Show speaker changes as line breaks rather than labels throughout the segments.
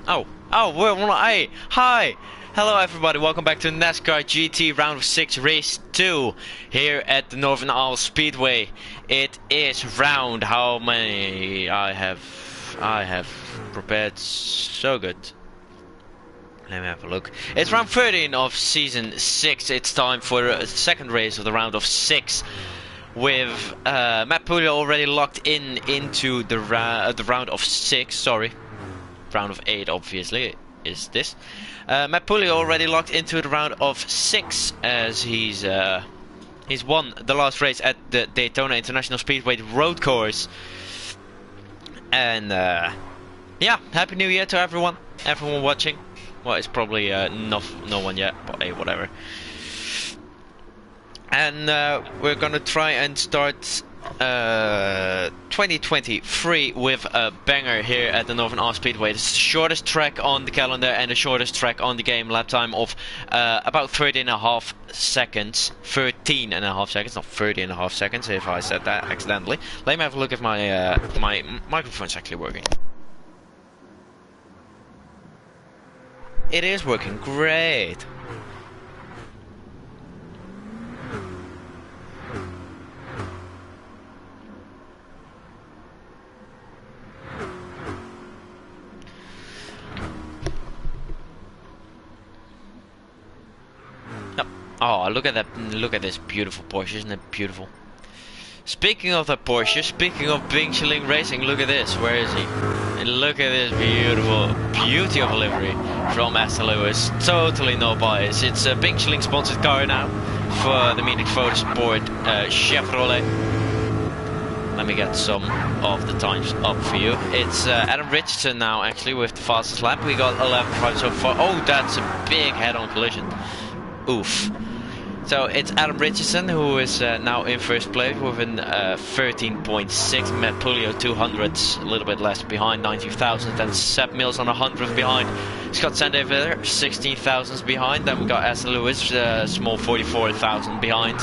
Hey, hi! Hello everybody, welcome back to NASCAR GT Round of 6 Race 2 here at the Northern Isle Speedway. It is round, how many? I have prepared so good. Let me have a look. It's round 13 of season 6. It's time for the second race of the round of 6. With Matt Puglia already locked into the round of 6, sorry. Round of 8 obviously is this. Matt Puglia already locked into the round of 6 as he's won the last race at the Daytona International Speedway road course. And yeah, happy new year to everyone watching. Well, it's probably no one yet, but hey, whatever. And we're gonna try and start 2023 with a banger here at the Northern Isle Speedway. It's the shortest track on the calendar and the shortest track on the game. Lap time of about 13.5 seconds. 13.5 seconds, not 30.5 seconds if I said that accidentally. Let me have a look if my my microphone's actually working. It is working great. Oh, look at that! Look at this beautiful Porsche, isn't it beautiful? Speaking of that Porsche, speaking of Bing Racing, look at this. Where is he? And look at this beautiful beauty of a livery from Aston Lewis. Totally no bias. It's a Bing sponsored car now for the Munich Motorsport Chevrolet. Let me get some of the times up for you. It's Adam Richardson now actually with the fastest lap. We got 11.5 so far. Oh, that's a big head-on collision. Oof. So it's Adam Richardson who is now in first place with an 13.6. Matt Puglia 200s, a little bit less behind, 19,000. Then Seb Mills on 100th behind. Scott Sandever 16,000s behind. Then we got Aston Lewis, small 44,000 behind.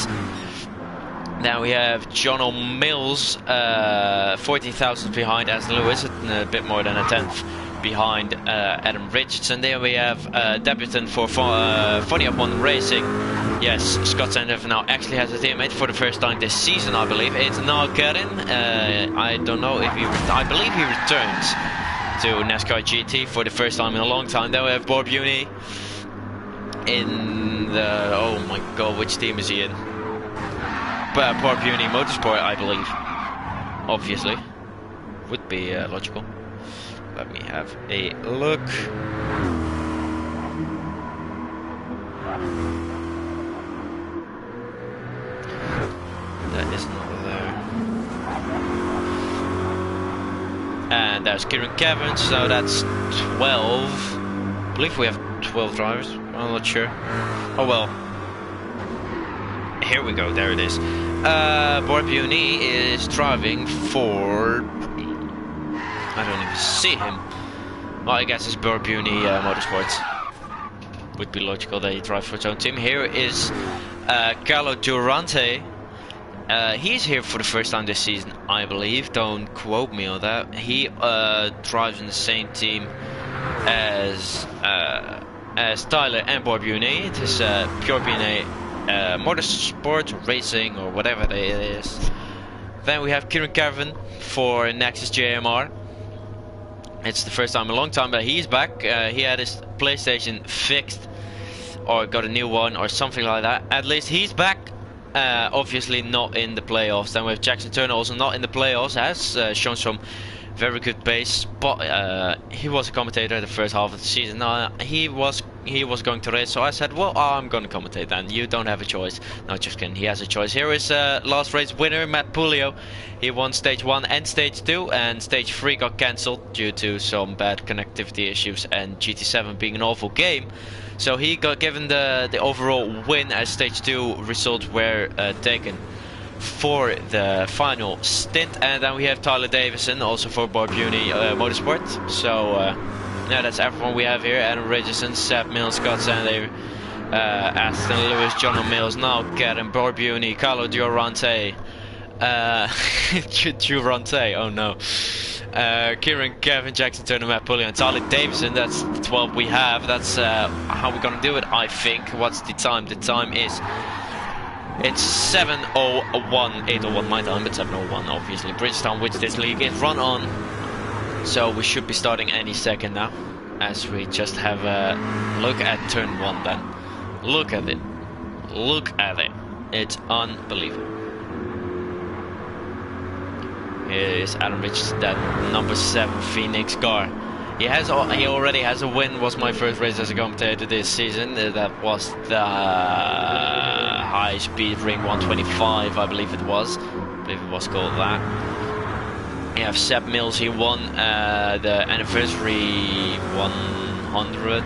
Then we have John O'Mills, 14,000 behind Aston Lewis, a bit more than a tenth behind Adam Richardson. There we have debutant for Formula 1 Racing. Yes, Scott Sandever now actually has a teammate for the first time this season, I believe. It's now Gran. I don't know if I believe he returns to NASCAR GT for the first time in a long time. Then we have Bob Uni in the, oh my god, which team is he in? Bob Uni Motorsport, I believe. Obviously, would be logical. Let me have a look. That is not there. And there's Kieran Kevin, so that's 12. I believe we have 12 drivers. I'm not sure. Oh well. Here we go, there it is. Borbuni is driving for... I don't even see him. Well, I guess it's Borbuni Motorsports. Would be logical that he drives for his own team. Here is Carlo Durante. He's here for the first time this season, I believe. Don't quote me on that. He drives in the same team as Tyler and Borbuni. It is Pure BNA Motorsport Racing or whatever it is. Then we have Kieran Kevin for Nexus JMR. It's the first time in a long time that he's back. He had his PlayStation fixed or got a new one or something like that. At least he's back. Obviously not in the playoffs. Then we have Jackson Turner also not in the playoffs. Has shown some very good pace, but he was a commentator the first half of the season. He was going to race, so I said, well, I'm going to commentate then. You don't have a choice. No, just kidding. He has a choice. Here is last race winner, Matt Puglia. He won stage 1 and stage 2, and stage 3 got cancelled due to some bad connectivity issues and GT7 being an awful game. So he got given the overall win as stage 2 results were taken for the final stint. And then we have Tyler Davison also for Borbuni Motorsport. So yeah, that's everyone we have here. Adam Richardson, Seb Mills, Scott Sandever, Aston Lewis, John O'Mills, now Karen Borbuni, Carlo Durante, Durante, oh no. Kieran, Kevin, Jackson, Turner, Matt Pulley, and Tyler Davison. That's the 12 we have. That's how we're gonna do it, I think. What's the time? The time is... It's 7:01, 8:01 my time, but 7:01 obviously. Bridgetown, which this league is run on. So we should be starting any second now. As we just have a look at turn 1 then. Look at it. Look at it. It's unbelievable. Here is Adam Rich, that number 7 Phoenix car. He already has a win. Was my first race as a commentator this season. That was the high speed ring 125, I believe it was. I believe it was called that. You have Seb Mills. He won the anniversary 100.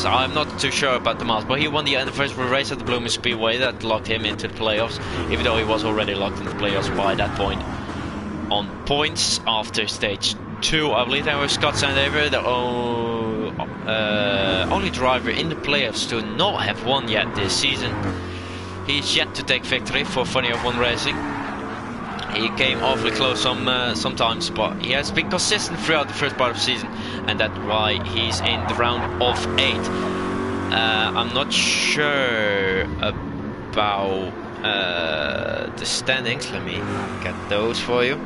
I'm not too sure about the miles, but he won the anniversary race at the Blooming Speedway. That locked him into the playoffs, even though he was already locked into the playoffs by that point. On points after stage 2, I believe that was Scott Sandaver, the only driver in the playoffs to not have won yet this season. He's yet to take victory for Funny of One Racing. He came awfully close sometimes, but he has been consistent throughout the first part of the season, and that's why he's in the round of 8. I'm not sure about the standings. Let me get those for you.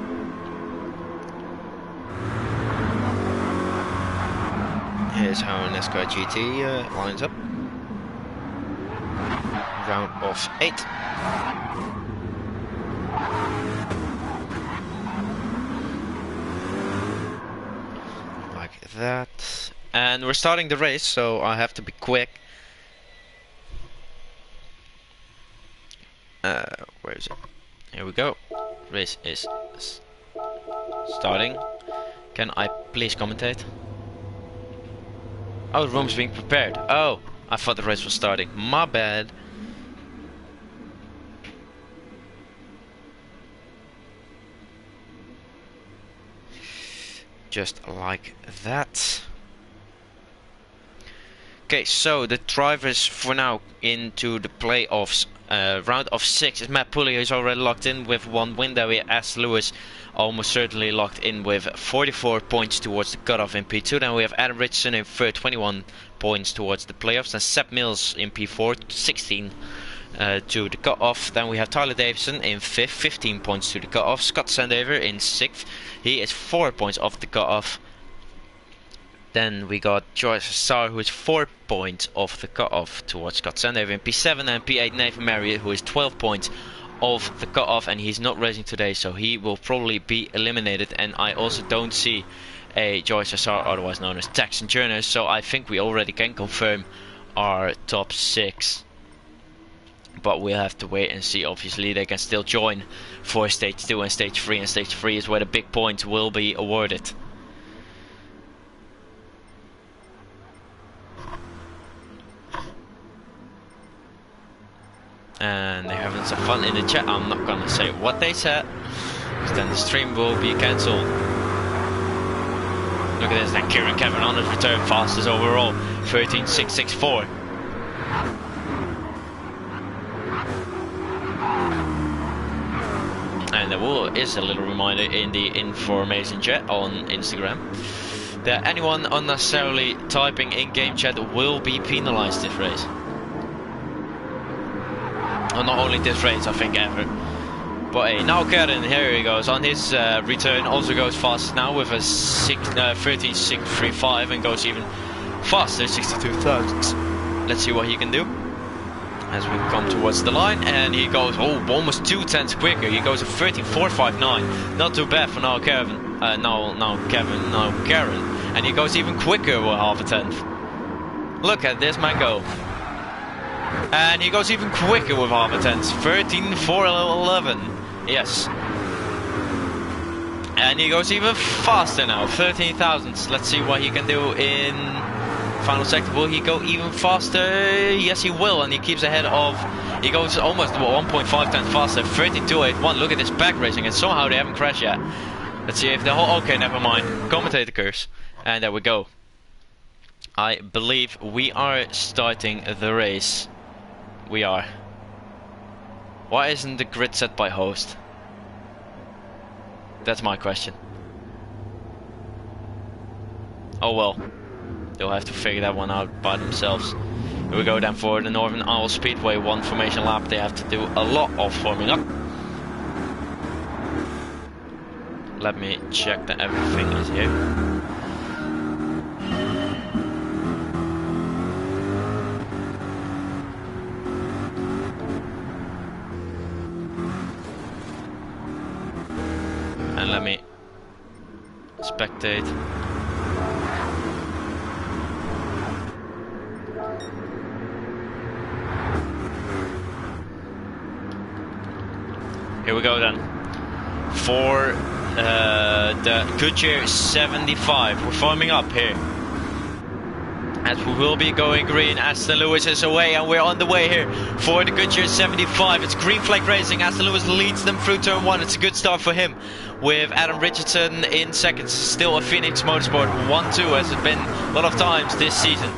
Here's how Nascar GT lines up. Round of 8. Like that. And we're starting the race, so I have to be quick. Where is it? Here we go. Race is starting. Can I please commentate? Oh, the room's being prepared. Oh, I thought the race was starting. My bad. Just like that. Okay, so the drivers for now into the playoffs. Round of 6 is Matt Pulley, who's already locked in with 1 win. There we have S. Lewis, almost certainly locked in with 44 points towards the cutoff in P2. Then we have Adam Richardson in third, 21 points towards the playoffs. And Seb Mills in P4, 16 to the cutoff. Then we have Tyler Davison in 5th, 15 points to the cutoff. Scott Sandaver in 6th, he is 4 points off the cutoff. Then we got Joyce Saar, who is 4 points off the cutoff towards Scott Sandaver in P7, and P8 Nathan Marriott, who is 12 points off the cutoff, and he's not racing today, so he will probably be eliminated. And I also don't see a Joyce Saar, otherwise known as Texan Turner, so I think we already can confirm our top 6. But we'll have to wait and see. Obviously, they can still join for stage 2 and stage 3, and stage 3 is where the big points will be awarded. And they're having some fun in the chat. I'm not gonna say what they said, because then the stream will be cancelled. Look at this, then Kieran Kevin on his return, fastest overall, 13.664. And there is a little reminder in the information chat on Instagram that anyone unnecessarily typing in game chat will be penalized this race. Well, not only this race, I think ever. But hey, now Karen, here he goes on his return. Also goes fast now with a 13.635 and goes even faster, 62 thousandths. Let's see what he can do as we come towards the line. And he goes almost 2 tenths quicker. He goes at 13.459. Not too bad for now Kevin. Now Karen. And he goes even quicker with half a tenth. Look at this man go. And he goes even quicker with half a tenth, 13.411. Yes. And he goes even faster now, 13 thousandths. Let's see what he can do in final sector. Will he go even faster? Yes, he will. And he keeps ahead of... He goes almost 1.5 tenths faster, 13.281. Look at this back racing, and somehow they haven't crashed yet. Let's see if the whole... Okay, never mind. Commentator curse. And there we go. I believe we are starting the race. We are. Why isn't the grid set by host? That's my question. Oh well. They'll have to figure that one out by themselves. Here we go then for the Northern Isle Speedway 1 formation lap. They have to do a lot of forming up. Let me check that everything is here. And let me spectate. Here we go then. For the Goodyear 75. We're forming up here. As we will be going green. Aston Lewis is away and we're on the way here for the Goodyear 75. It's green flag racing. Aston Lewis leads them through turn 1. It's a good start for him. With Adam Richardson in seconds. Still a Phoenix Motorsport 1-2 as it's been a lot of times this season.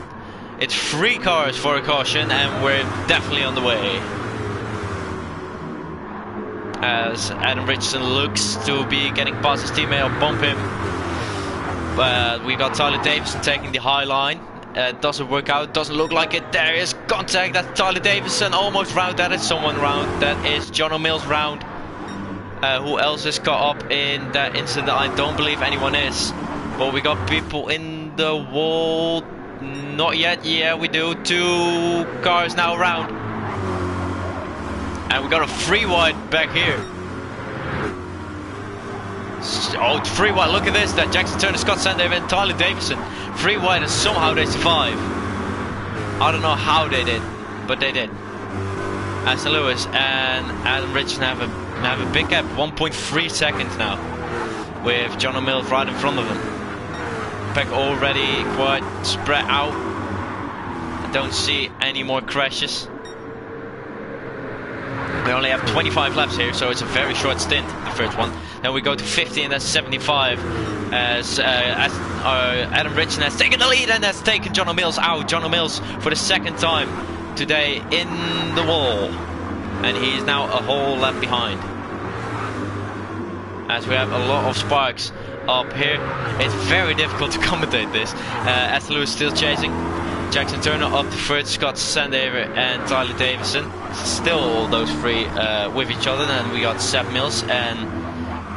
It's 3 cars for a caution and we're definitely on the way. As Adam Richardson looks to be getting past his teammate, I'll bump him. But we got Tyler Davison taking the high line. Doesn't work out, doesn't look like it. There is contact. That's Tyler Davison almost round. That is someone round. That is John O'Mill's round. Who else is caught up in that incident? I don't believe anyone is. But we got people in the wall. Not yet. Yeah, we do. 2 cars now round. And we got a 3 wide back here. Oh, 3 wide. Look at this. That Jackson Turner, Scott Sandaver and Tyler Davison. 3 wide and somehow they survive. I don't know how they did, but they did. Aston Lewis and Adam Richardson have a big gap. 1.3 seconds now. With John O'Mill right in front of them. Pack already quite spread out. I don't see any more crashes. We only have 25 laps here, so it's a very short stint, the first one. Then we go to 50 and that's 75 as Adam Richardson has taken the lead and has taken John O'Mill's out. John O'Mill's for the 2nd time today in the wall. And he is now a whole lap behind. As we have a lot of sparks up here. It's very difficult to commentate this. Aston Lewis still chasing. Jackson Turner up to 3rd, Scott Sandaver and Tyler Davison. Still all those 3 with each other. And we got Seb Mills and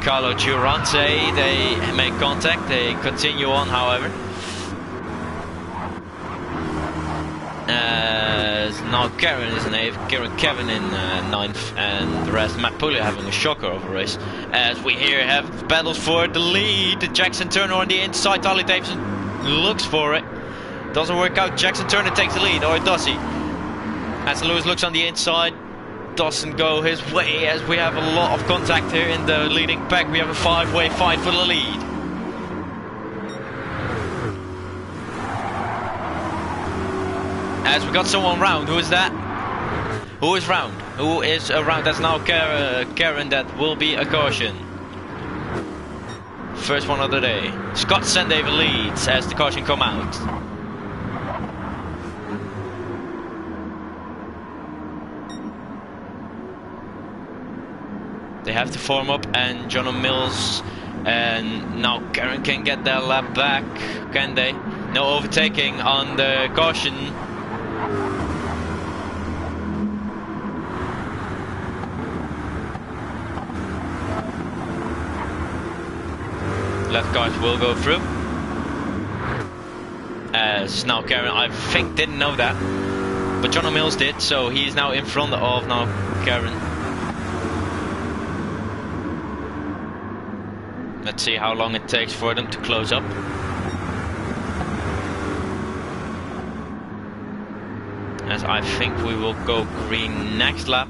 Carlo Giurante. They make contact. They continue on, however. Now Karen is in 8th, Kevin in 9th, and the rest. Matt Pulley having a shocker of a race. As we here have battles for the lead. Jackson Turner on the inside. Tyler Davison looks for it. Doesn't work out. Jackson Turner takes the lead, or does he? Aston Lewis looks on the inside. Doesn't go his way as we have a lot of contact here in the leading pack. We have a 5-way fight for the lead. As we got someone round. Who is that? Who is round? Who is around? That's now Karen. That will be a caution. First one of the day. Scott Sandaver leads as the caution come out. They have to form up and John O'Mills and now Karen can get their lap back, can they? No overtaking on the caution. Left cars will go through. As now Karen, I think, didn't know that, but John O'Mills did, so he is now in front of now Karen. Let's see how long it takes for them to close up. As I think we will go green next lap.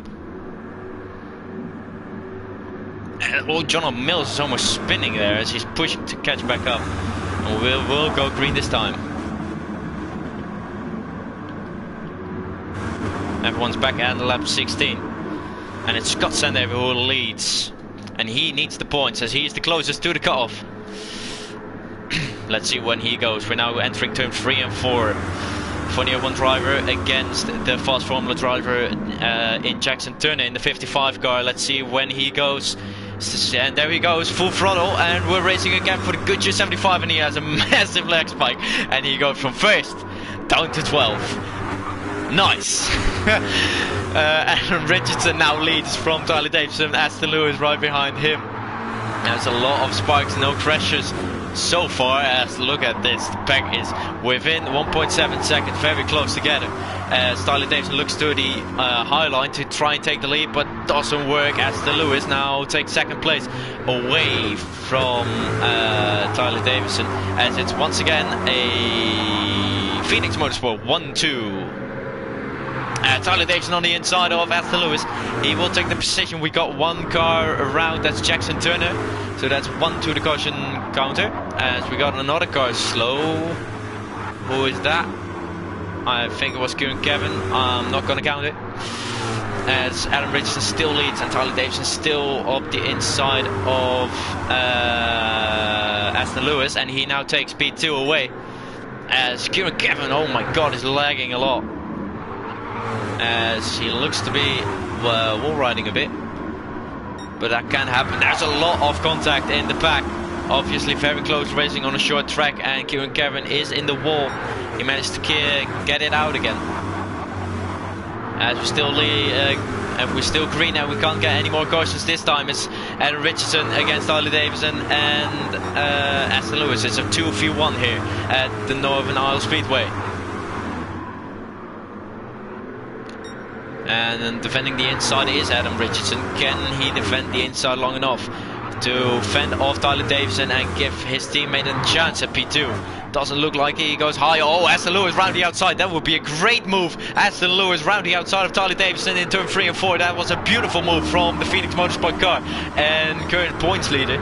Oh, John O'Mills is almost spinning there as he's pushing to catch back up. And we'll go green this time. Everyone's back at the lap 16. And it's Scott Sandaver who leads. And he needs the points as he is the closest to the cutoff. Let's see when he goes. We're now entering turn 3 and 4. Formula 1 driver against the fast Formula driver in Jackson Turner in the 55 car. Let's see when he goes. And there he goes, full throttle, and we're racing again for the Goodyear 75, and he has a massive leg spike, and he goes from first down to 12. Nice. Adam Richardson now leads from Tyler Davidson, Aston Lewis right behind him. There's a lot of spikes, no crashes so far. As look at this, the pack is within 1.7 seconds, very close together. As Tyler Davidson looks to the high line to try and take the lead, but doesn't work. Aston Lewis now takes second place away from Tyler Davidson, as it's once again a Phoenix Motorsport 1-2. Tyler Davidson on the inside of Aston Lewis. He will take the position. We got one car around, that's Jackson Turner. So that's 1 to the caution counter. As we got another car slow. Who is that? I think it was Kieran Kevin. I'm not going to count it. As Adam Richardson still leads and Tyler Davidson still up the inside of Aston Lewis. And he now takes P2 away. As Kieran Kevin, oh my god, is lagging a lot. As he looks to be wall riding a bit, but that can happen. There's a lot of contact in the pack, obviously very close racing on a short track, and Kieran Kevin is in the wall. He managed to get it out again. As we still we're still green and we can't get any more cautions this time. It's Adam Richardson against Tyler Davidson and Aston Lewis. It's a 2v1 here at the Northern Isle Speedway. And then defending the inside is Adam Richardson. Can he defend the inside long enough to fend off Tyler Davidson and give his teammate a chance at P2? Doesn't look like he goes high. Oh, Aston Lewis round the outside. That would be a great move. Aston Lewis round the outside of Tyler Davidson in turn 3 and 4. That was a beautiful move from the Phoenix Motorsport car and current points leader.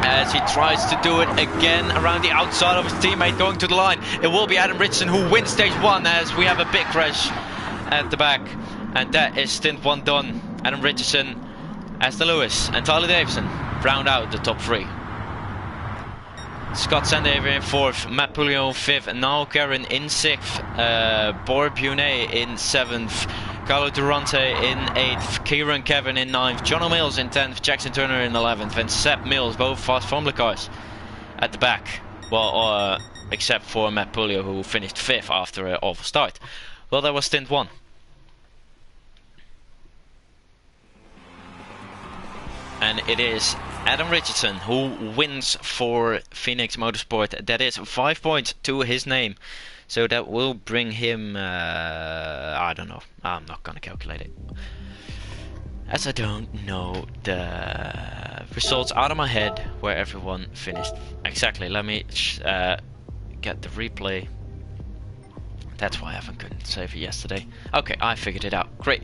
As he tries to do it again around the outside of his teammate going to the line. It will be Adam Richardson who wins stage 1 as we have a big crash at the back, and that is stint 1 done. Adam Richardson, Aston Lewis and Tyler Davidson round out the top 3. Scott Sandaver in 4th, Matt Pulio in 5th, and now Karen in 6th, Bor Bunet in 7th, Carlo Durante in 8th, Kieran Kevin in 9th, John O'Mills in 10th, Jackson Turner in 11th, and Seb Mills, both fast Formula cars at the back. Well, except for Matt Pulio, who finished 5th after an awful start. Well, that was stint 1. And it is Adam Richardson who wins for Phoenix Motorsport. That is 5 points to his name. So that will bring him, I don't know. I'm not going to calculate it, as I don't know the results out of my head where everyone finished. Exactly, let me get the replay. That's why I couldn't save it yesterday. Okay, I figured it out. Great.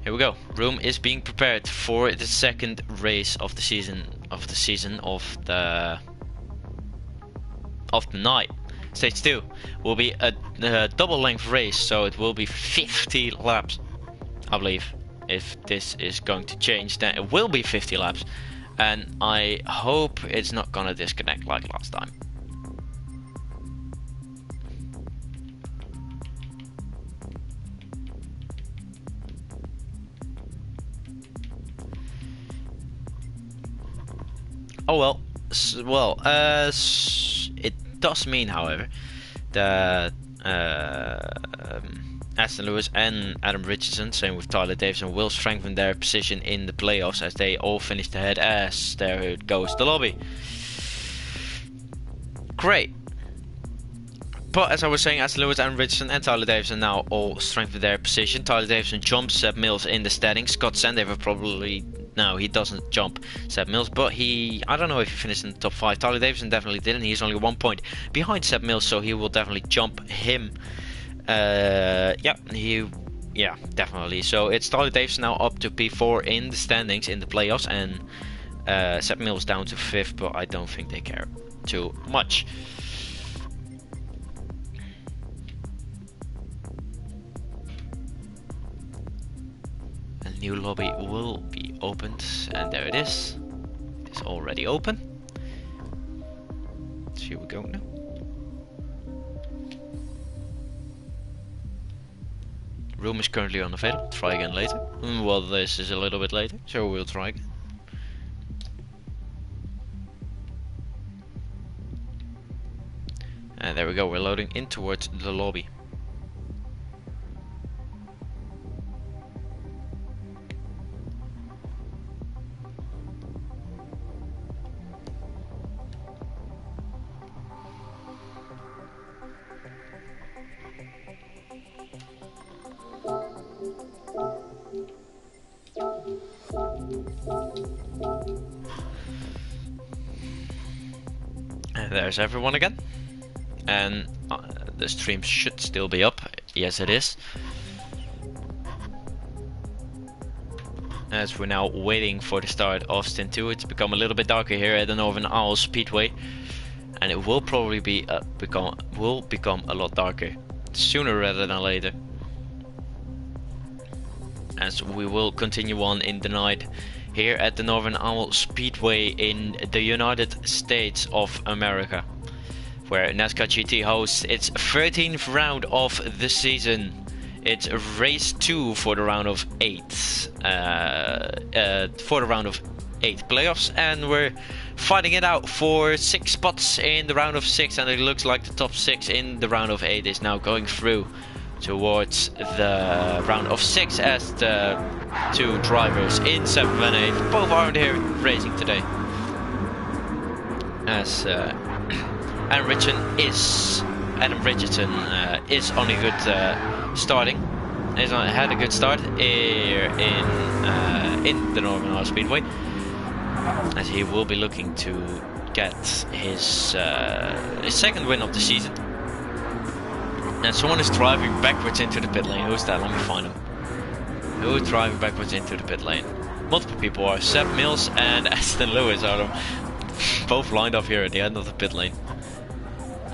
Here we go. Room is being prepared for the second race of the season of the night. Stage 2 will be a double length race, so it will be 50 laps, I believe. If this is going to change, then it will be 50 laps, and I hope it's not gonna disconnect like last time. Oh well, it does mean, however, that Aston Lewis and Adam Richardson, same with Tyler Davidson, will strengthen their position in the playoffs as they all finished ahead. As there goes the lobby. Great. But as I was saying, Aston Lewis, Adam Richardson and Tyler Davidson now all strengthen their position. Tyler Davidson jumps Seb Mills in the standings. Scott Sandaver probably... No, he doesn't jump Seb Mills, but I don't know if he finished in the top 5. Tyler Davidson definitely didn't. He's only 1 point behind Seb Mills, so he will definitely jump him. Yeah, definitely. So it's Tyler Davidson now up to P4 in the standings in the playoffs, and Seb Mills down to 5th, but I don't think they care too much. A new lobby will be opened, and there it is. It's already open. So here we go now. Room is currently unavailable. Try again later. Well, this is a little bit later, so we'll try again. And there we go, we're loading in towards the lobby. And there's everyone again. And the stream should still be up. Yes, it is. As we're now waiting for the start of Stint 2, it's become a little bit darker here at the Northern Owl Speedway, and it will probably be become a lot darker sooner rather than later, as we will continue on in the night here at the Northern Owl Speedway in the United States of America, where NASCAR GT hosts its 13th round of the season. It's race 2 for the round of 8, playoffs, and we're fighting it out for 6 spots in the round of 6, and it looks like the top 6 in the round of 8 is now going through towards the round of 6, as the 2 drivers in 7th and 8th both aren't here racing today, as Adam Richardson is on a good starting. He's had a good start here in the Northern Ireland Speedway, as he will be looking to get his second win of the season. And someone is driving backwards into the pit lane. Who's that? Let me find him. Who is driving backwards into the pit lane? Multiple people are. Seb Mills and Aston Lewis are both lined up here at the end of the pit lane.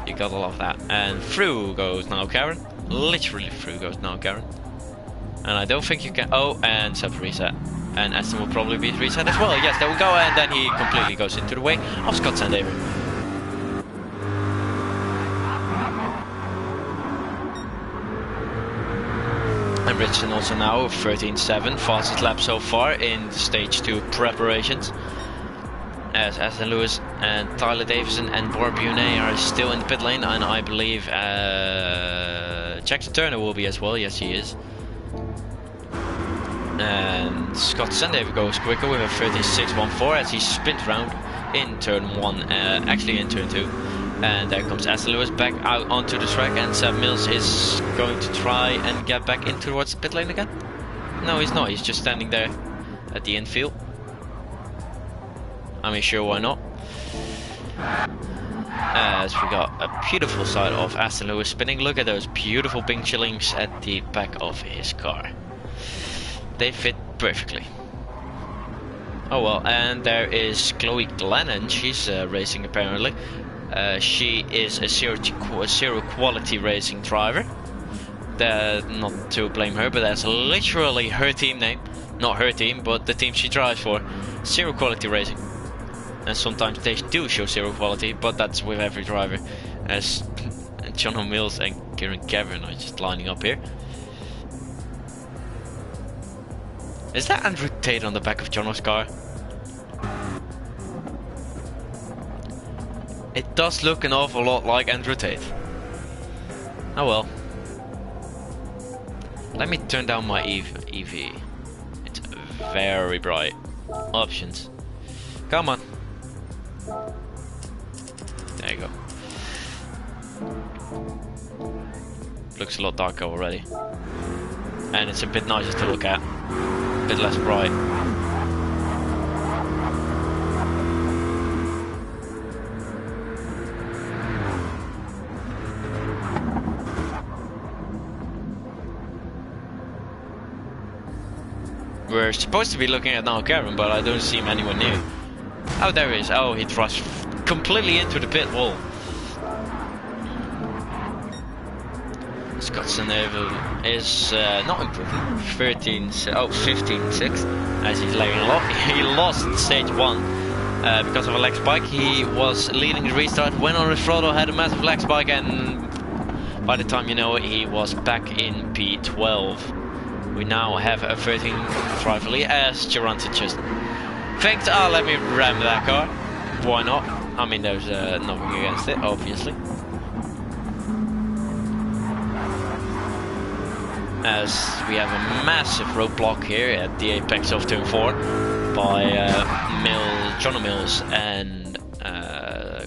You gotta love that. And through goes now Karen. Literally through goes now Karen. And I don't think you can... Oh, and Seb's reset. And Aston will probably be reset as well. Yes, there we go. And then he completely goes into the way of Scott Sandaver. And Richardson also now 13.7, fastest lap so far in stage 2 preparations. As Aston Lewis and Tyler Davison and Barbunet are still in the pit lane, and I believe Jackson Turner will be as well. Yes, he is. And Scott Sandaver goes quicker with a 36.14 as he spins round in turn 1, actually in turn 2. And there comes Aston Lewis back out onto the track, and Seb Mills is going to try and get back in towards the pit lane again. No, he's not. He's just standing there at the infield. I mean, sure, why not? As we got a beautiful side of Aston Lewis spinning. Look at those beautiful pink shillings at the back of his car. They fit perfectly. Oh well, and there is Chloe Glennon. She's racing apparently. She is a zero quality racing driver. Not to blame her, but that's literally her team name. Not her team, but the team she drives for. Zero quality racing. And sometimes they do show zero quality, but that's with every driver. As John O'Mills and Kieran Gavin are just lining up here. Is that Andrew Tate on the back of Jono's car? It does look an awful lot like Andrew Tate. Oh well. Let me turn down my EV. It's very bright. Options. Come on. There you go. Looks a lot darker already. And it's a bit nicer to look at. A bit less bright. We're supposed to be looking at now Karen, but I don't see him anywhere near. Oh, there he is. Oh, he rushed completely into the pit wall. Scott Sandaver is not improving. 15.6 as he's laying a lot. He lost stage 1 because of a leg spike. He was leading the restart, went on the throttle, had a massive leg spike, and by the time you know it, he was back in P12. We now have a 13th driver lead as Durante just thinks, oh, let me ram that car. Why not? I mean, there's nothing against it, obviously. As we have a massive roadblock here at the apex of turn 4 by John Mills and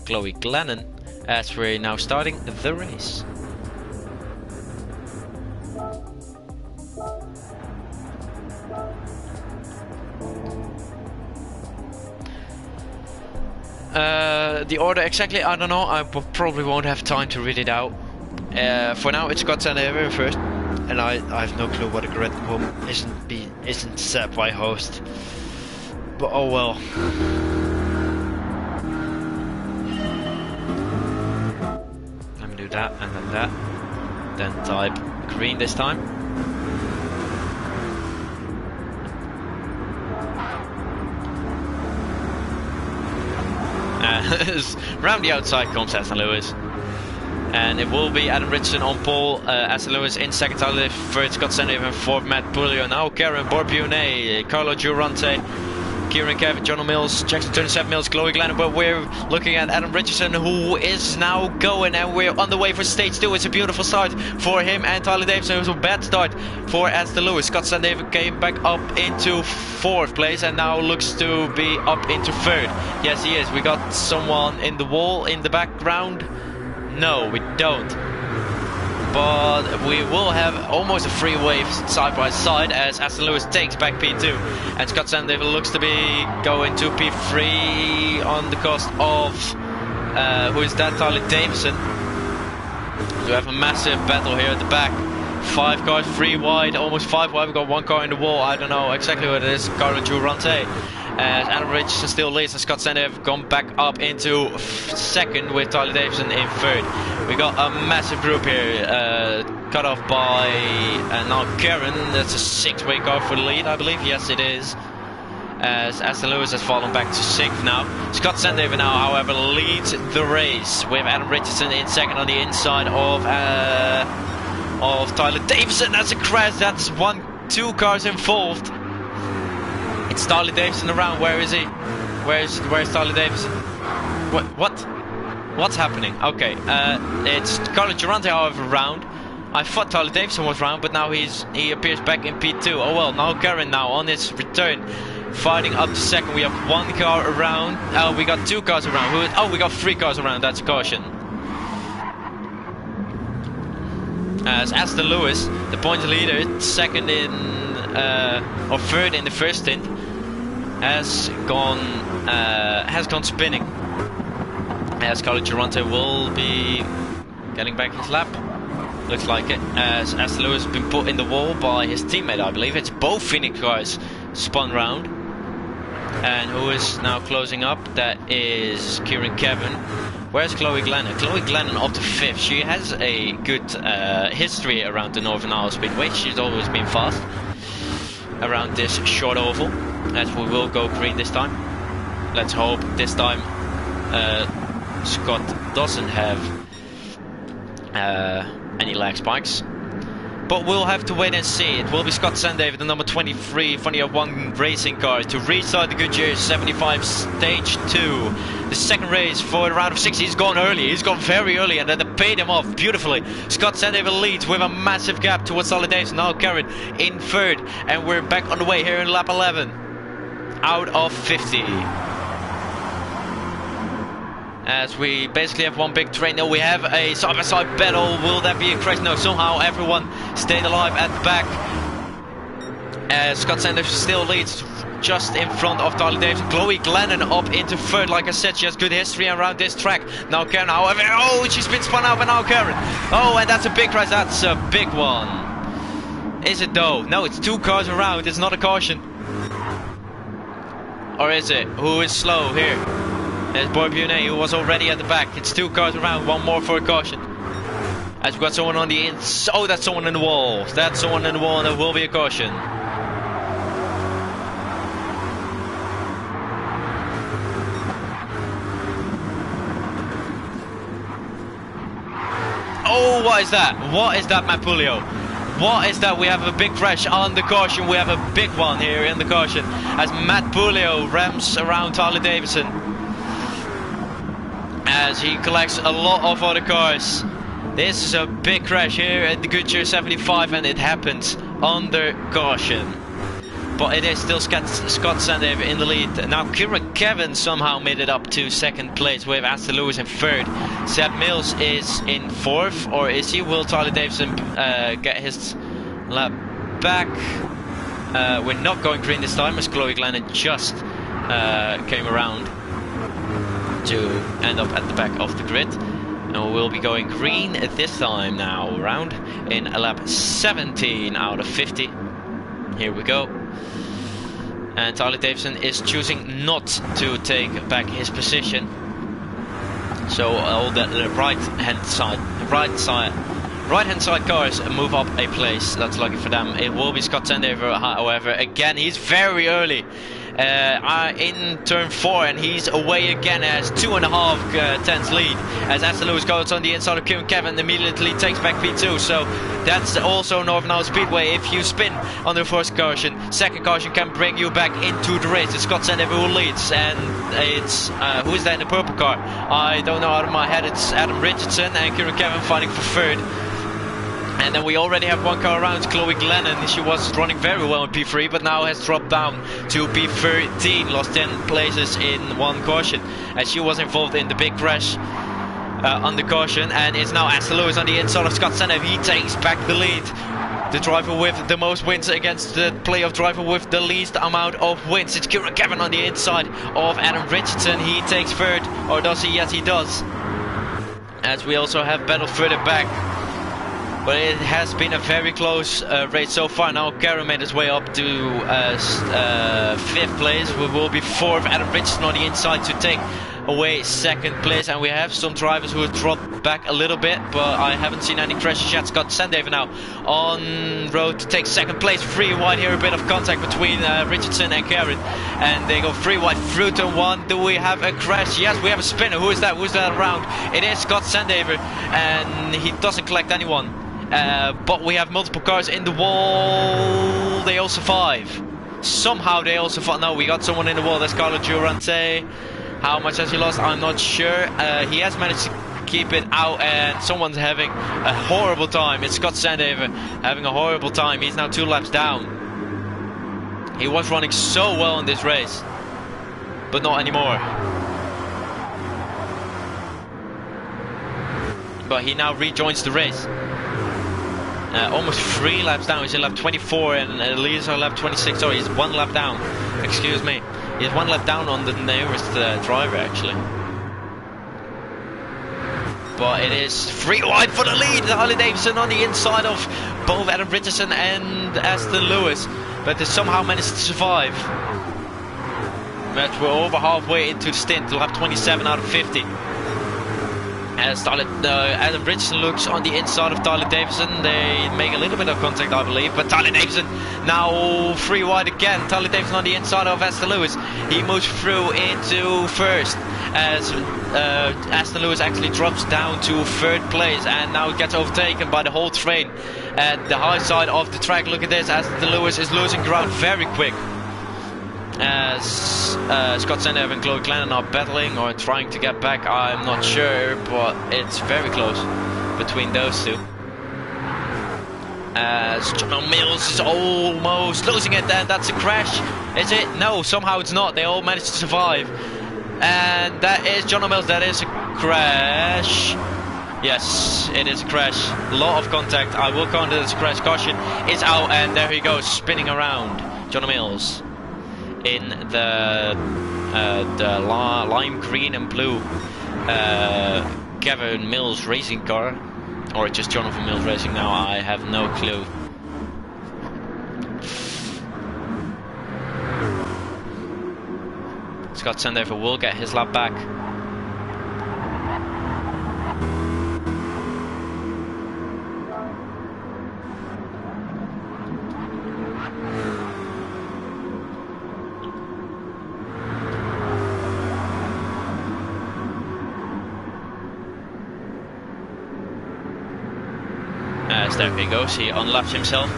Chloe Glennon, as we're now starting the race. The order exactly, I don't know. I probably won't have time to read it out. For now, it's Scott Sandever first, and I have no clue what a great woman isn't Seb by host. But oh well. Let me do that and then that. Then type green this time. Round the outside comes Aston Lewis, and it will be Adam Richardson on pole, Aston Lewis in second, Tyler third, Scott Sandever, and fourth, Matt Puglio. Now Karen, Borbune, Carlo Durante, Kieran Kevin, John Mills, Jackson Turner, Seth Mills, Chloe Glennon, but we're looking at Adam Richardson, who is now going, and we're on the way for stage 2. It's a beautiful start for him and Tyler Davison. It was a bad start for Aston Lewis. Scott Sandever came back up into 4th place and now looks to be up into 3rd. Yes, he is. We got someone in the wall in the background. No, we don't. But we will have almost a free wave side by side as Aston Lewis takes back P2 and Scott Sandever looks to be going to P3 on the cost of who is that? Tyler Davison. We have a massive battle here at the back. 5 cars, 3 wide, almost 5 wide. We've got 1 car in the wall. I don't know exactly what it is. Carlo Durante. As Adam Richardson still leads and Scott Sandever gone back up into 2nd with Tyler Davison in 3rd. We got a massive group here, cut off by now Karen. That's a 6-way car for the lead, I believe. Yes, it is. As Aston Lewis has fallen back to 6th now. Scott Sandever now, however, leads the race with Adam Richardson in 2nd on the inside of Tyler Davison. That's a crash. That's 2 cars involved. It's Tyler Davison around. Where is he? Where's Tyler Davison? What's happening? Okay, it's Carlo Durante, however, round. I thought Tyler Davison was round, but now he appears back in P2. Oh well, now Karen now on his return, fighting up to 2nd. We have 1 car around. Oh, we got 2 cars around. Oh, we got 3 cars around. That's a caution. As Aston Lewis, the points leader, 2nd in or 3rd in the first stint, has gone spinning. As Carlo Durante will be getting back his lap. Looks like it. As Aston Lewis has been put in the wall by his teammate, I believe. It's both Phoenix cars spun round. And who is now closing up? That is Kieran Kevin. Where's Chloe Glennon? Chloe Glennon up to 5th. She has a good history around the Northern Isle Speedway. She's always been fast around this short oval. As we will go green this time. Let's hope this time Scott doesn't have any lag spikes. But we'll have to wait and see. It will be Scott Sandever, the number 23 Formula 1 racing car, to restart the Goodyear 75 Stage 2. The 2nd race for the round of 60. He's gone early. He's gone very early, and then they paid him off beautifully. Scott Sandever leads with a massive gap towards Tyler Davison. Now Karen in 3rd, and we're back on the way here in lap 11. Out of 50. As we basically have 1 big train. No, we have a side-by-side battle. Will that be a crash? No, somehow everyone stayed alive at the back. As Scott Sandever still leads just in front of Tyler Davison. Chloe Glennon up into 3rd. Like I said, she has good history around this track. Now Karen, however, oh, she's been spun out, but now Karen. Oh, and that's a big crash. That's a big one. Is it though? No, it's 2 cars around. It's not a caution. Or is it? Who is slow here? There's Borbune, who was already at the back. It's 2 cars around, 1 more for a caution. As we've got someone on the inside. Oh, that's someone in the wall. That's someone in the wall, and there will be a caution. Oh, what is that? What is that, Matt Puglio? What is that? We have a big crash on the caution. We have a big one here in the caution as Matt Puleo rams around Tyler Davidson as he collects a lot of other cars. This is a big crash here at the Goodyear 75, and it happens under caution. But it is still Scott Sandover in the lead. Now Kevin somehow made it up to second place with Aston Lewis in third. Seb Mills is in fourth, or is he? Will Tyler Davidson get his lap back? We're not going green this time as Chloe Glennon just came around to end up at the back of the grid. And we'll be going green this time now around in lap 17 out of 50. Here we go. And Tyler Davidson is choosing not to take back his position. So all the right hand side cars move up a place. That's lucky for them. It will be Scott Sandover, however. Again, he's very early in turn 4, and he's away again as 2.5 tenths lead as Aston Lewis goes on the inside of Kevin immediately takes back P2. So that's also Northern Ireland Speedway. If you spin on the first caution, second caution can bring you back into the race. It's Scott Sandover who leads, and it's who is that in the purple car? I don't know out of my head. It's Adam Richardson and Kevin fighting for third. And then we already have one car around, Chloe Glennon. She was running very well in P3, but now has dropped down to P13, lost 10 places in one caution, as she was involved in the big crash on the caution. And it's now Aston Lewis on the inside of Scott Sandover. He takes back the lead. The driver with the most wins against the playoff driver with the least amount of wins. It's Kevin on the inside of Adam Richardson. He takes third, or does he? Yes, he does. As we also have battle further back. But it has been a very close race so far. Now Karen made his way up to 5th place. We will be 4th. Adam Richardson on the inside to take away 2nd place. And we have some drivers who have dropped back a little bit, but I haven't seen any crashes yet. Scott Sandover now on road to take 2nd place. 3 wide here, a bit of contact between Richardson and Karen. And they go 3 wide through turn 1. Do we have a crash? Yes, we have a spinner. Who is that? Who's that around? It is Scott Sandover, and he doesn't collect anyone. But we have multiple cars in the wall. They all survive. Somehow they all survive. No, we got someone in the wall. That's Carlo Durante. How much has he lost? I'm not sure. He has managed to keep it out, and someone's having a horrible time. It's Scott Sandover having a horrible time. He's now 2 laps down. He was running so well in this race, but not anymore. But he now rejoins the race. Almost 3 laps down. He's in lap 24 and Elise on lap 26. Sorry, he's 1 lap down. Excuse me. He's 1 lap down on the nearest driver, actually. But it is 3 wide for the lead. Harley Davidson on the inside of both Adam Richardson and Aston Lewis. But they somehow managed to survive. But we're over halfway into the stint. Lap 27 out of 50. As Adam Richardson looks on the inside of Tyler Davidson. They make a little bit of contact, I believe. But Tyler Davidson now 3 wide again. Tyler Davidson on the inside of Aston Lewis. He moves through into first. As Aston Lewis actually drops down to 3rd place. And now gets overtaken by the whole train at the high side of the track. Look at this. Aston Lewis is losing ground very quick. As Scott Sandover and Chloe Glennon are battling or trying to get back, I'm not sure, but it's very close between those two. As John Mills is almost losing it, and that's a crash. Is it? No, somehow it's not. They all managed to survive. And that is John Mills. That is a crash. Yes, it is a crash. A lot of contact. I will count it as a crash. Caution is out, and there he goes, spinning around. John Mills in the lime green and blue Kevin Mills racing car, or just Jonathan Mills Racing now, I have no clue. Scott Sandover will get his lap back. there he goes. He unlaps himself.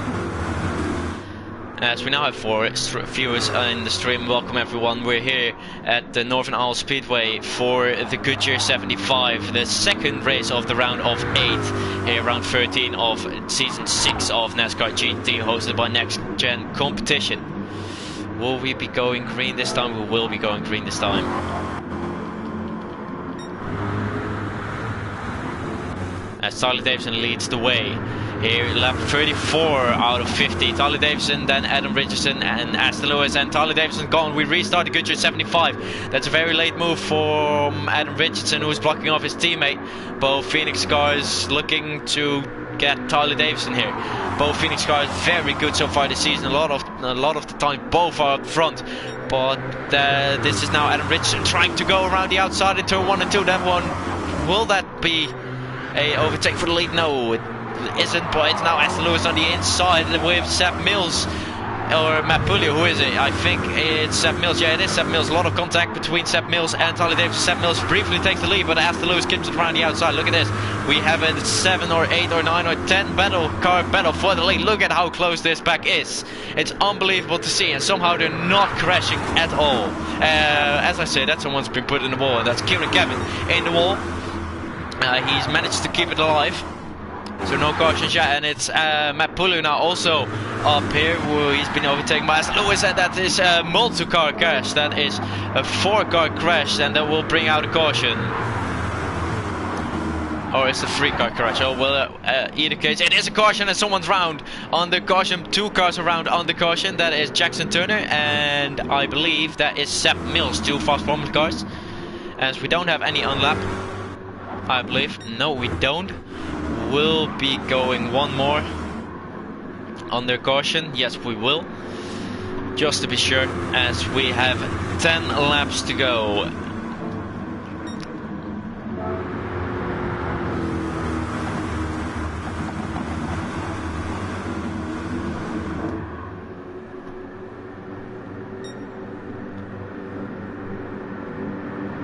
As we now have 4 viewers in the stream, welcome everyone. We're here at the Northern Isle Speedway for the Goodyear 75, the second race of the round of 8, here round 13 of season 6 of NASCAR GT, hosted by Next Gen Competition. Will we be going green this time? We will be going green this time. As Tyler Davison leads the way. Here, lap 34 out of 50. Tyler Davison, then Adam Richardson and Aston Lewis, and Tyler Davison gone. We restart the Goodyear 75. That's a very late move from Adam Richardson, who's blocking off his teammate. Both Phoenix cars looking to get Tyler Davison here. Both Phoenix cars very good so far this season. A lot of the time, both are up front. But this is now Adam Richardson trying to go around the outside in turn 1 and 2. That one, will that be a overtake for the lead? No, it isn't, but it's now Aston Lewis on the inside with Seb Mills or Matt Pulio. Who is it? I think it's Seb Mills. Yeah, it is Seb Mills. A lot of contact between Seb Mills and Tyler Davison. Seb Mills briefly takes the lead, but Aston Lewis keeps it around the outside. Look at this. We have a 7 or 8 or 9 or 10 car battle for the lead. Look at how close this back is. It's unbelievable to see, and somehow they're not crashing at all. As I said, that someone's been put in the wall, and that's Kieran Kevin in the wall. He's managed to keep it alive. So no cautions yet, and it's Matt Pulu now also up here. He's been overtaken by Aston Lewis, and that is a multi-car crash. That is a 4-car crash, and that will bring out a caution. Or it's a 3-car crash. Oh well, either case, it is a caution, and someone's round on the caution. 2 cars around on the caution. That is Jackson Turner, and I believe that is Seb Mills, 2 fast performance cars. As we don't have any unlap, I believe. No, we don't. Will be going one more under caution. Yes, we will, just to be sure, as we have 10 laps to go.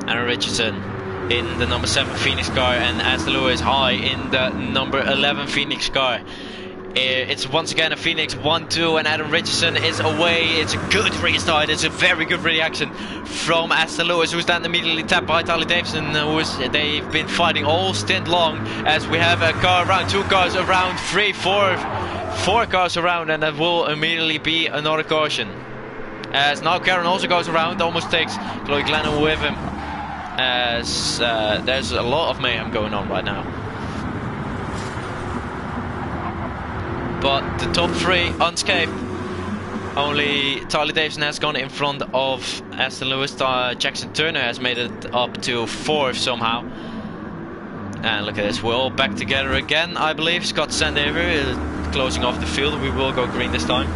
Aaron Richardson in the number 7 Phoenix car, and Aston Lewis high in the number 11 Phoenix car. It's once again a Phoenix 1-2, and Adam Richardson is away. It's a good restart. It's a very good reaction from Aston Lewis, who's then immediately tapped by Tyler Davison, they've been fighting all stint long, as we have a car around, 2 cars around, 3, 4 cars around, and that will immediately be another caution. As now Karen also goes around, almost takes Chloe Glennon with him. As there's a lot of mayhem going on right now, but the top 3 unscathed. Only Tyler Davison has gone in front of Aston Lewis. Jackson Turner has made it up to 4th somehow. And look at this, we're all back together again, I believe. Scott Sandover closing off the field. We will go green this time.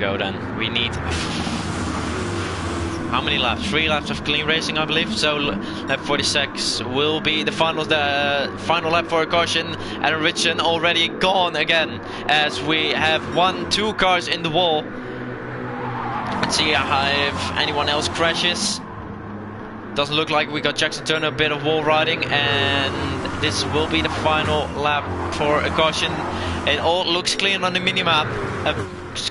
Go then. We need how many laps? 3 laps of clean racing, I believe. So lap 46 will be the final lap for a caution. And Richardson already gone again, as we have 2 cars in the wall. Let's see if anyone else crashes. Doesn't look like we got Jackson Turner a bit of wall riding, and this will be the final lap for a caution. It all looks clean on the minimap. A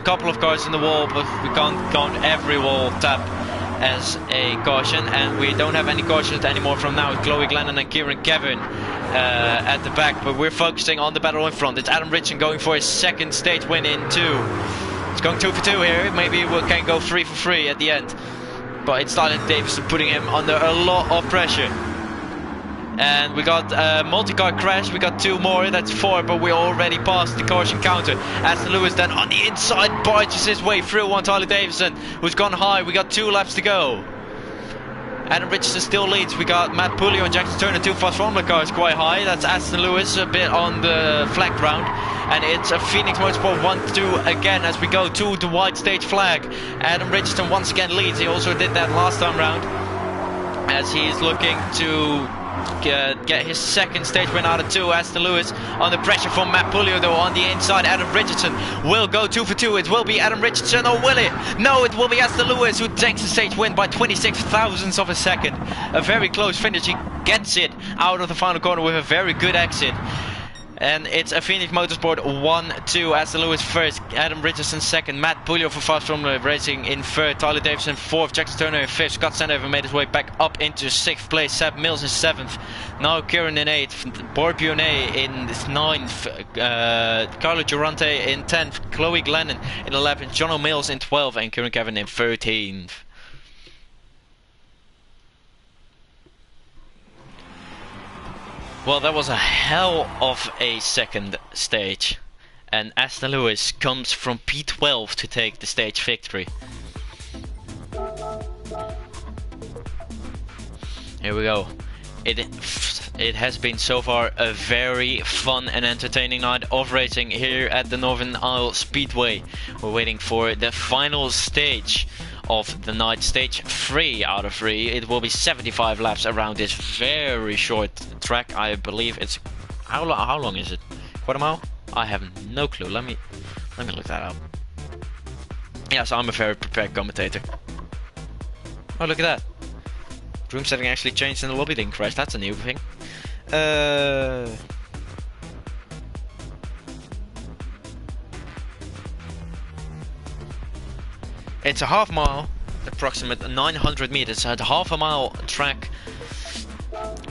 couple of cars in the wall, but we can't count every wall tap as a caution, and we don't have any cautions anymore from now. Chloe Glennon and Kieran Kevin at the back, but we're focusing on the battle in front. It's Adam Richardson going for his 2nd stage win in 2. It's going 2 for 2 here. Maybe we can go 3 for 3 at the end, but it's Tyler Davison putting him under a lot of pressure. And we got a multi-car crash. We got 2 more, that's 4, but we already passed the caution counter. Aston Lewis then on the inside barges his way through on Tyler Davison, who's gone high. We got 2 laps to go. Adam Richardson still leads. We got Matt Pulio and Jackson Turner, 2 fast Formula cars quite high. That's Aston Lewis a bit on the flag ground. And it's a Phoenix Motorsport 1-2 again as we go to the white stage flag. Adam Richardson once again leads. He also did that last time round, as he is looking to get his second stage win out of 2. Aston Lewis under pressure from Matt Pulio though on the inside. Adam Richardson will go 2 for 2. It will be Adam Richardson, or will it? No, it will be Aston Lewis who takes the stage win by 26 thousandths of a second. A very close finish. He gets it out of the final corner with a very good exit. And it's a Phoenix Motorsport 1-2. Aston Lewis first, Adam Richardson second, Matt Pulio for Fast Formula Racing in third, Tyler Davison fourth, Jackson Turner in fifth, Scott Sandover made his way back up into sixth place, Seb Mills in seventh, now Kieran in eighth, Borbionet in ninth, Carlo Durante in 10th, Chloe Glennon in 11th, John O'Mills in 12th, and Kieran Kevin in 13th. Well, that was a hell of a second stage, and Aston Lewis comes from P12 to take the stage victory. Here we go. It has been so far a very fun and entertaining night of racing here at the Northern Isle Speedway. We're waiting for the final stage of the night, stage 3 out of 3. It will be 75 laps around this very short track. I believe it's how long is it? Quarter mile? I have no clue. Let me look that up. Yes, I'm a very prepared commentator. Oh, look at that. Room setting actually changed and the lobby didn't crash. That's a new thing. It's a half mile, approximate 900 meters, at half a mile track,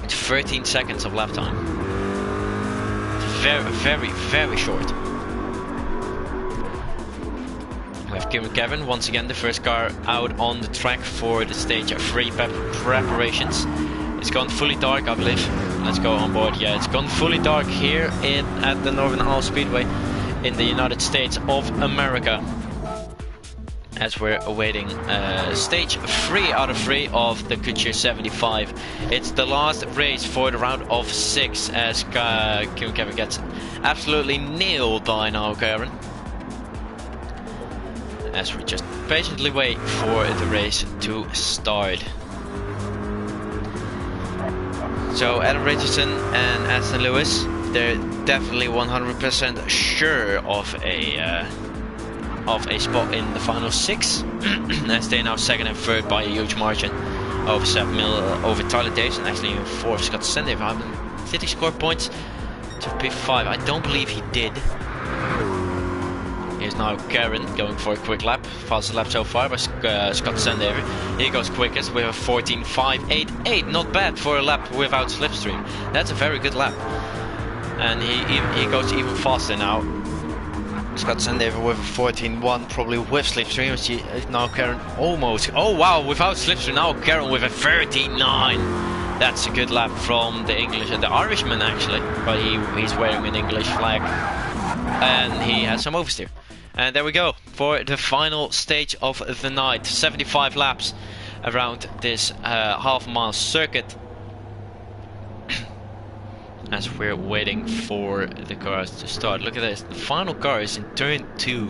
13 seconds of lap time. Very short. We have Kieran Kevin, once again the first car out on the track for the stage 3 preparations. It's gone fully dark, I believe. Let's go on board. Yeah, it's gone fully dark here at the Northern Isle Speedway in the United States of America, as we're awaiting stage 3 out of 3 of the Goodyear 75. It's the last race for the round of 6 as Kieran Kevin gets absolutely nailed by now Karen. As we just patiently wait for the race to start. So Adam Richardson and Aston Lewis, they're definitely 100% sure of a spot in the final 6, as they're now second and third by a huge margin over Seb Mill, over Tyler Davison, actually in 4th, Scott Sandover. Did he score points to P5? I don't believe he did. Here's now Karen going for a quick lap, fastest lap so far by Scott Sandover. He goes quickest with a 14.588, not bad for a lap without slipstream. That's a very good lap, and he goes even faster now. Scott Sandover with a 14.1, probably with slipstream. Now Karen almost. Oh wow, without slipstream. Now Karen with a 13.9. That's a good lap from the English and the Irishman actually, but he's wearing an English flag, and he has some oversteer. And there we go for the final stage of the night. 75 laps around this half-mile circuit. As we're waiting for the cars to start. Look at this, the final car is in turn 2,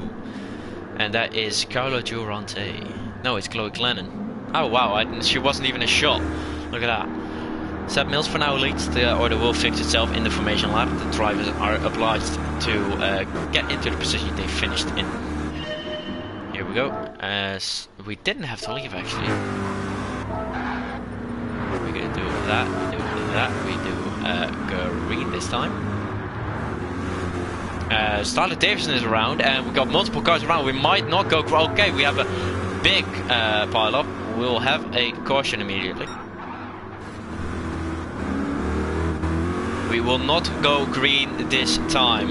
and that is Carlo Durante. No, it's Chloe Glennon. Oh wow, she wasn't even a shot. Look at that. Seb Mills for now leads. The order will fix itself in the formation lap. The drivers are obliged to get into the position they finished in. Here we go. As we didn't have to leave actually. We're gonna do that. We do that. We do green this time. Tyler Davison is around, and we've got multiple cars around. We might not go. Okay, we have a big pile up. We'll have a caution immediately. We will not go green this time.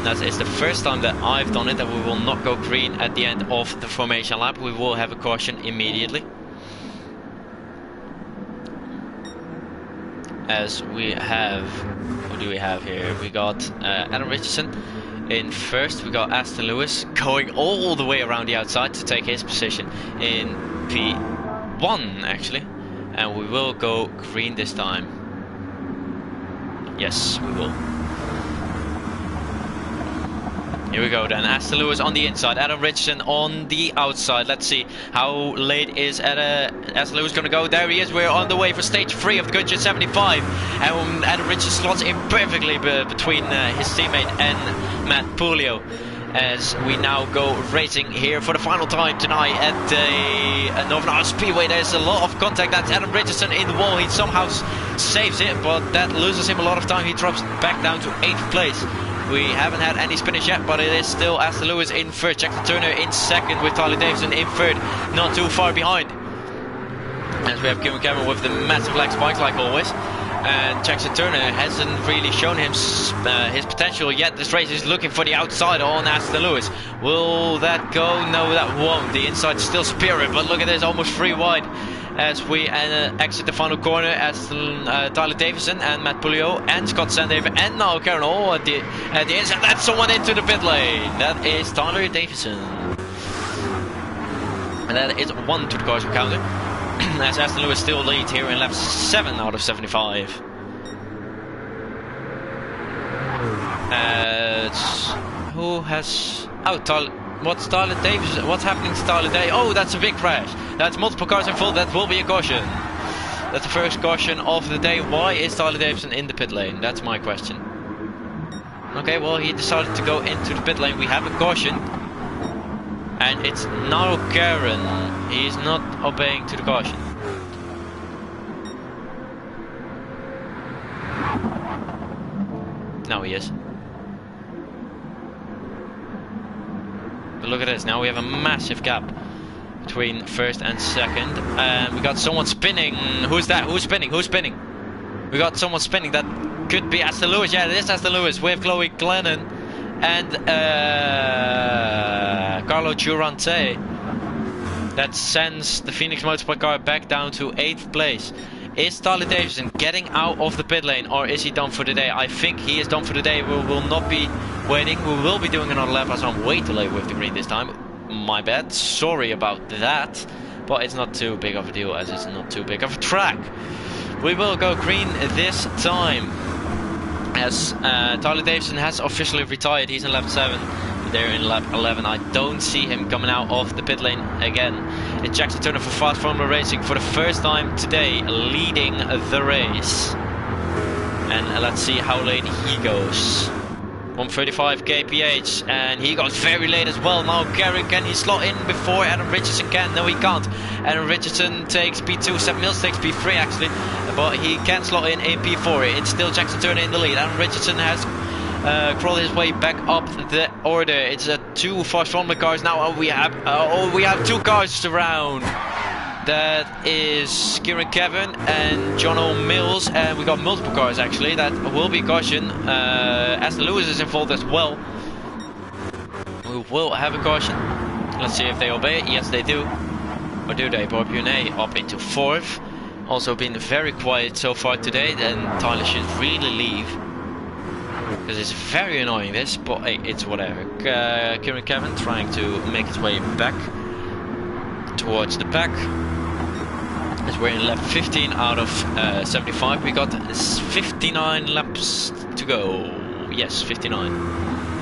That is the first time that I've done it, that we will not go green at the end of the formation lap. We will have a caution immediately. As we have, what do we have here? We got Adam Richardson in first. We got Aston Lewis going all the way around the outside to take his position in P1 actually. And we will go green this time. Yes, we will. Here we go then. Aston Lewis on the inside, Adam Richardson on the outside. Let's see how late is Aston Lewis going to go. There he is. We're on the way for stage 3 of the Goodyear 75. And Adam Richardson slots in perfectly between his teammate and Matt Pulio. As we now go racing here for the final time tonight at the Northern Speedway. There's a lot of contact. That's Adam Richardson in the wall. He somehow saves it, but that loses him a lot of time. He drops back down to 8th place. We haven't had any spinners yet, but it is still Aston Lewis in first. Jackson Turner in second with Tyler Davison in third, not too far behind. As we have Kevin with the massive black spikes like always. And Jackson Turner hasn't really shown him his potential yet. This race is looking for the outside on Aston Lewis. Will that go? No, that won't. The inside is still superior, but look at this, almost 3 wide. As we exit the final corner, as Tyler Davison and Matt Pulio and Scott Sandaver and now Karen all at the inside. That's someone into the pit lane. That is Tyler Davison. And that is 1 to the cars counter. As Aston Lewis still leads here in lap 7 out of 75. Who has... Oh, Tyler... What's Tyler Davison? What's happening to Tyler Davison? Oh, that's a big crash. That's multiple cars in full. That will be a caution. That's the first caution of the day. Why is Tyler Davison in the pit lane? That's my question. Okay, well, he decided to go into the pit lane. We have a caution. And it's now Karen. He's not obeying to the caution. Now he is. But look at this, now we have a massive gap between first and second. And we got someone spinning. Who's that? Who's spinning? Who's spinning? We got someone spinning. That could be Aston Lewis. Yeah, it is Aston Lewis with Chloe Glennon and Carlo Durante. That sends the Phoenix Motorsport car back down to 8th place. Is Tyler Davison getting out of the pit lane, or is he done for the day? I think he is done for the day. We will not be waiting. We will be doing another lap as I'm way too late with the green this time. My bad. Sorry about that. But it's not too big of a deal as it's not too big of a track. We will go green this time. As Tyler Davison has officially retired. He's in lap 7. There in lap 11. I don't see him coming out of the pit lane again. It's Jackson Turner for Fast Formula Racing for the first time today, leading the race. And let's see how late he goes. 135 kph, and he goes very late as well. Now Garen, can he slot in before Adam Richardson can? No, he can't. Adam Richardson takes P2, Sepp Mills takes P3 actually, but he can slot in P4. It's still Jackson Turner in the lead. Adam Richardson has crawled his way back up the order. It's 2 Fast Formula cars now. We have 2 cars around. That is Kieran Kevin and John O'Mills, and we got multiple cars actually. That will be caution. Aston Lewis is involved as well. We will have a caution. Let's see if they obey it. Yes, they do. Or do they? Bob Yune up into 4th. Also been very quiet so far today. Then Tyler should really leave, because it's very annoying this, but hey, it's whatever. Kieran Kevin trying to make his way back towards the pack. As we're in lap 15 out of 75. We got 59 laps to go. Yes, 59.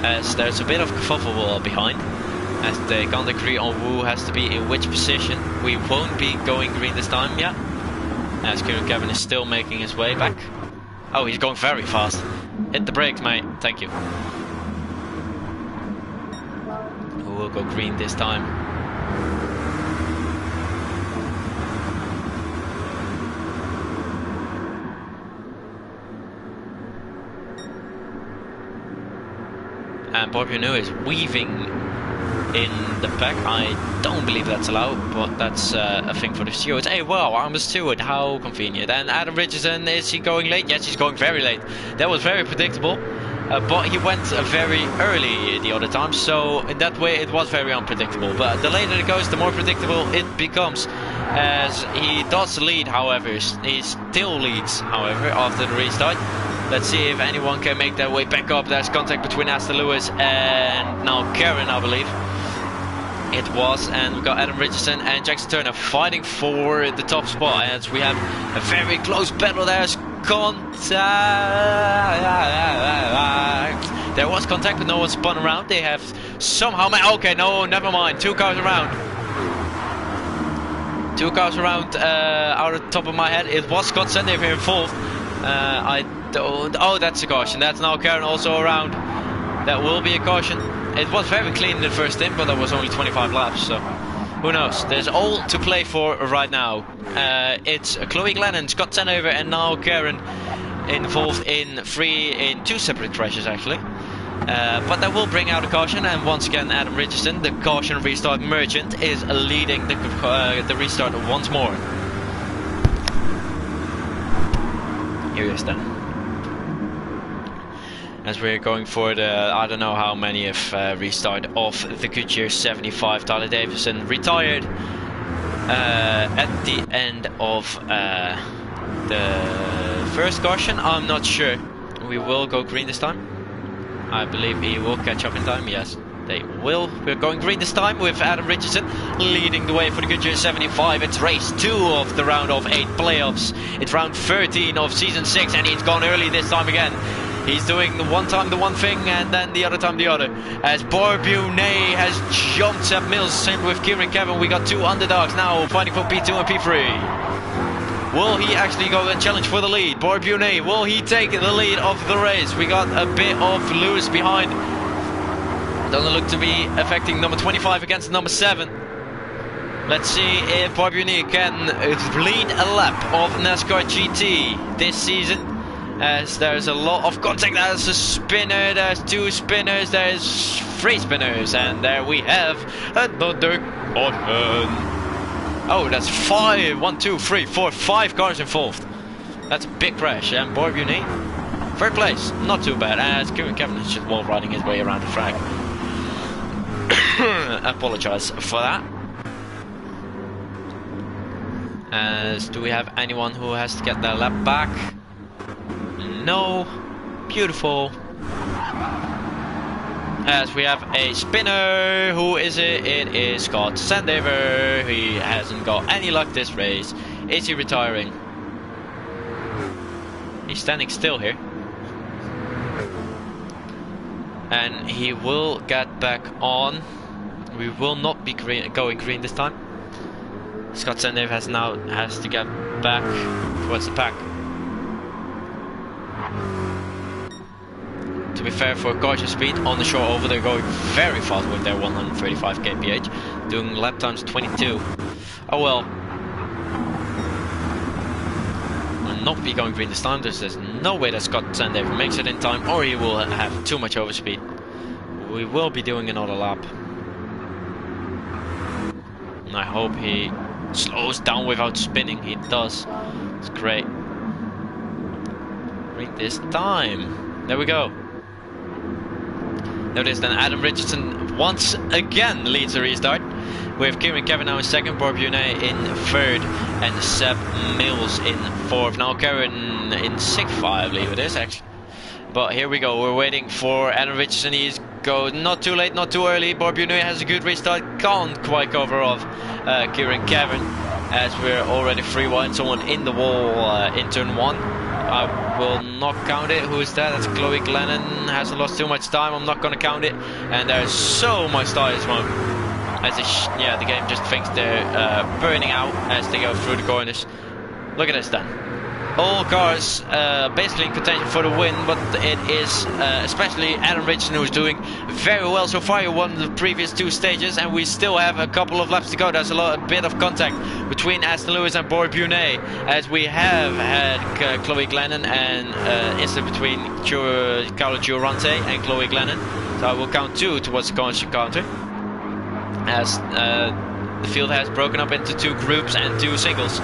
As there's a bit of kerfuffle behind, as they can't agree on who has to be in which position. We won't be going green this time, yeah. As Kieran Kevin is still making his way back. Oh, he's going very fast. Hit the brakes, mate. Thank you. Who will go green this time? And Bob Renault is weaving in the pack. I don't believe that's allowed, but that's a thing for the stewards. Hey, wow, I'm a steward. How convenient. And Adam Richardson, is he going late? Yes, he's going very late. That was very predictable. But he went very early the other time, so in that way it was very unpredictable. But the later it goes, the more predictable it becomes. As he does lead, however, he still leads, however, after the restart. Let's see if anyone can make their way back up. There's contact between Aston Lewis and now Karen, I believe. It was, and we've got Adam Richardson and Jackson Turner fighting for the top spot. As we have a very close battle. There's contact. There was contact, but no one spun around. They have somehow... Okay, no, never mind. 2 cars around. 2 cars around, out of the top of my head. It was Scott Sendev here in 4th. I don't... Oh, that's a caution. That's now Karen also around. That will be a caution. It was very clean in the first stint, but that was only 25 laps, so... Who knows? There's all to play for right now. It's Chloe Glennon, Scott Sendever, and now Karen involved in 2 separate crashes actually. But that will bring out a caution, and once again Adam Richardson, the caution restart merchant, is leading the restart once more. Here he is then. As we're going for the, I don't know how many of restart of the Goodyear 75. Tyler Davison retired at the end of the first caution. I'm not sure. We will go green this time. I believe he will catch up in time. Yes, they will. We're going green this time with Adam Richardson leading the way for the Goodyear 75. It's race 2 of the round of 8 playoffs. It's round 13 of season 6, and he's gone early this time again. He's doing one time the one thing and then the other time the other. As Barbunet has jumped at Mills, same with Kieran Kevin. We got 2 underdogs now fighting for P2 and P3. Will he actually go and challenge for the lead? Barbunet, will he take the lead of the race? We got a bit of Lewis behind. Doesn't look to be affecting number 25 against number 7. Let's see if Barbunet can lead a lap of NASCAR GT this season. As there's a lot of contact. There's a spinner, there's 2 spinners, there's 3 spinners, and there we have another caution. Oh, that's 5, 1, 2, 3, 4, 5 cars involved. That's a big crash, and Barbunet, 3rd place, not too bad, as Kieran Kevin is just wall riding his way around the track. Apologize for that. As do we have anyone who has to get their lap back? No. Beautiful. As we have a spinner. Who is it? It is Scott Sendever. He hasn't got any luck this race. Is he retiring? He's standing still here. And he will get back on. We will not be going green this time. Scott Sendever has to get back towards the pack. To be fair, for caution speed on the shore over, they're going very fast with their 135 kph, doing lap times 22. Oh well. Will not be going green this time. There's no way that Scott Sendever makes it in time, or he will have too much overspeed. We will be doing another lap. And I hope he slows down without spinning. He does. It's great. Green this time. There we go. Notice then Adam Richardson once again leads the restart, with Kieran Kevin now in 2nd, Barbunet in 3rd, and Seb Mills in 4th. Now Karen in 6th, I believe it is actually. But here we go, we're waiting for Adam Richardson. He's not too late, not too early. Barbunet has a good restart, can't quite cover off Kieran Kevin, as we're already free wide. Someone in the wall in turn 1. I will not count it. Who is that? That's Chloe Glennon. Hasn't lost too much time. I'm not going to count it. And there's so much tire smoke. As the game just thinks they're burning out as they go through the corners. Look at this then. All cars basically in contention for the win, but it is especially Adam Richardson who's doing very well so far. He won the previous 2 stages, and we still have a couple of laps to go. There's a bit of contact between Aston Lewis and Barbunet, as we have had Chloe Glennon and instant between Carlo Giorante and Chloe Glennon. So I will count 2 towards the counter, as the field has broken up into 2 groups and 2 singles.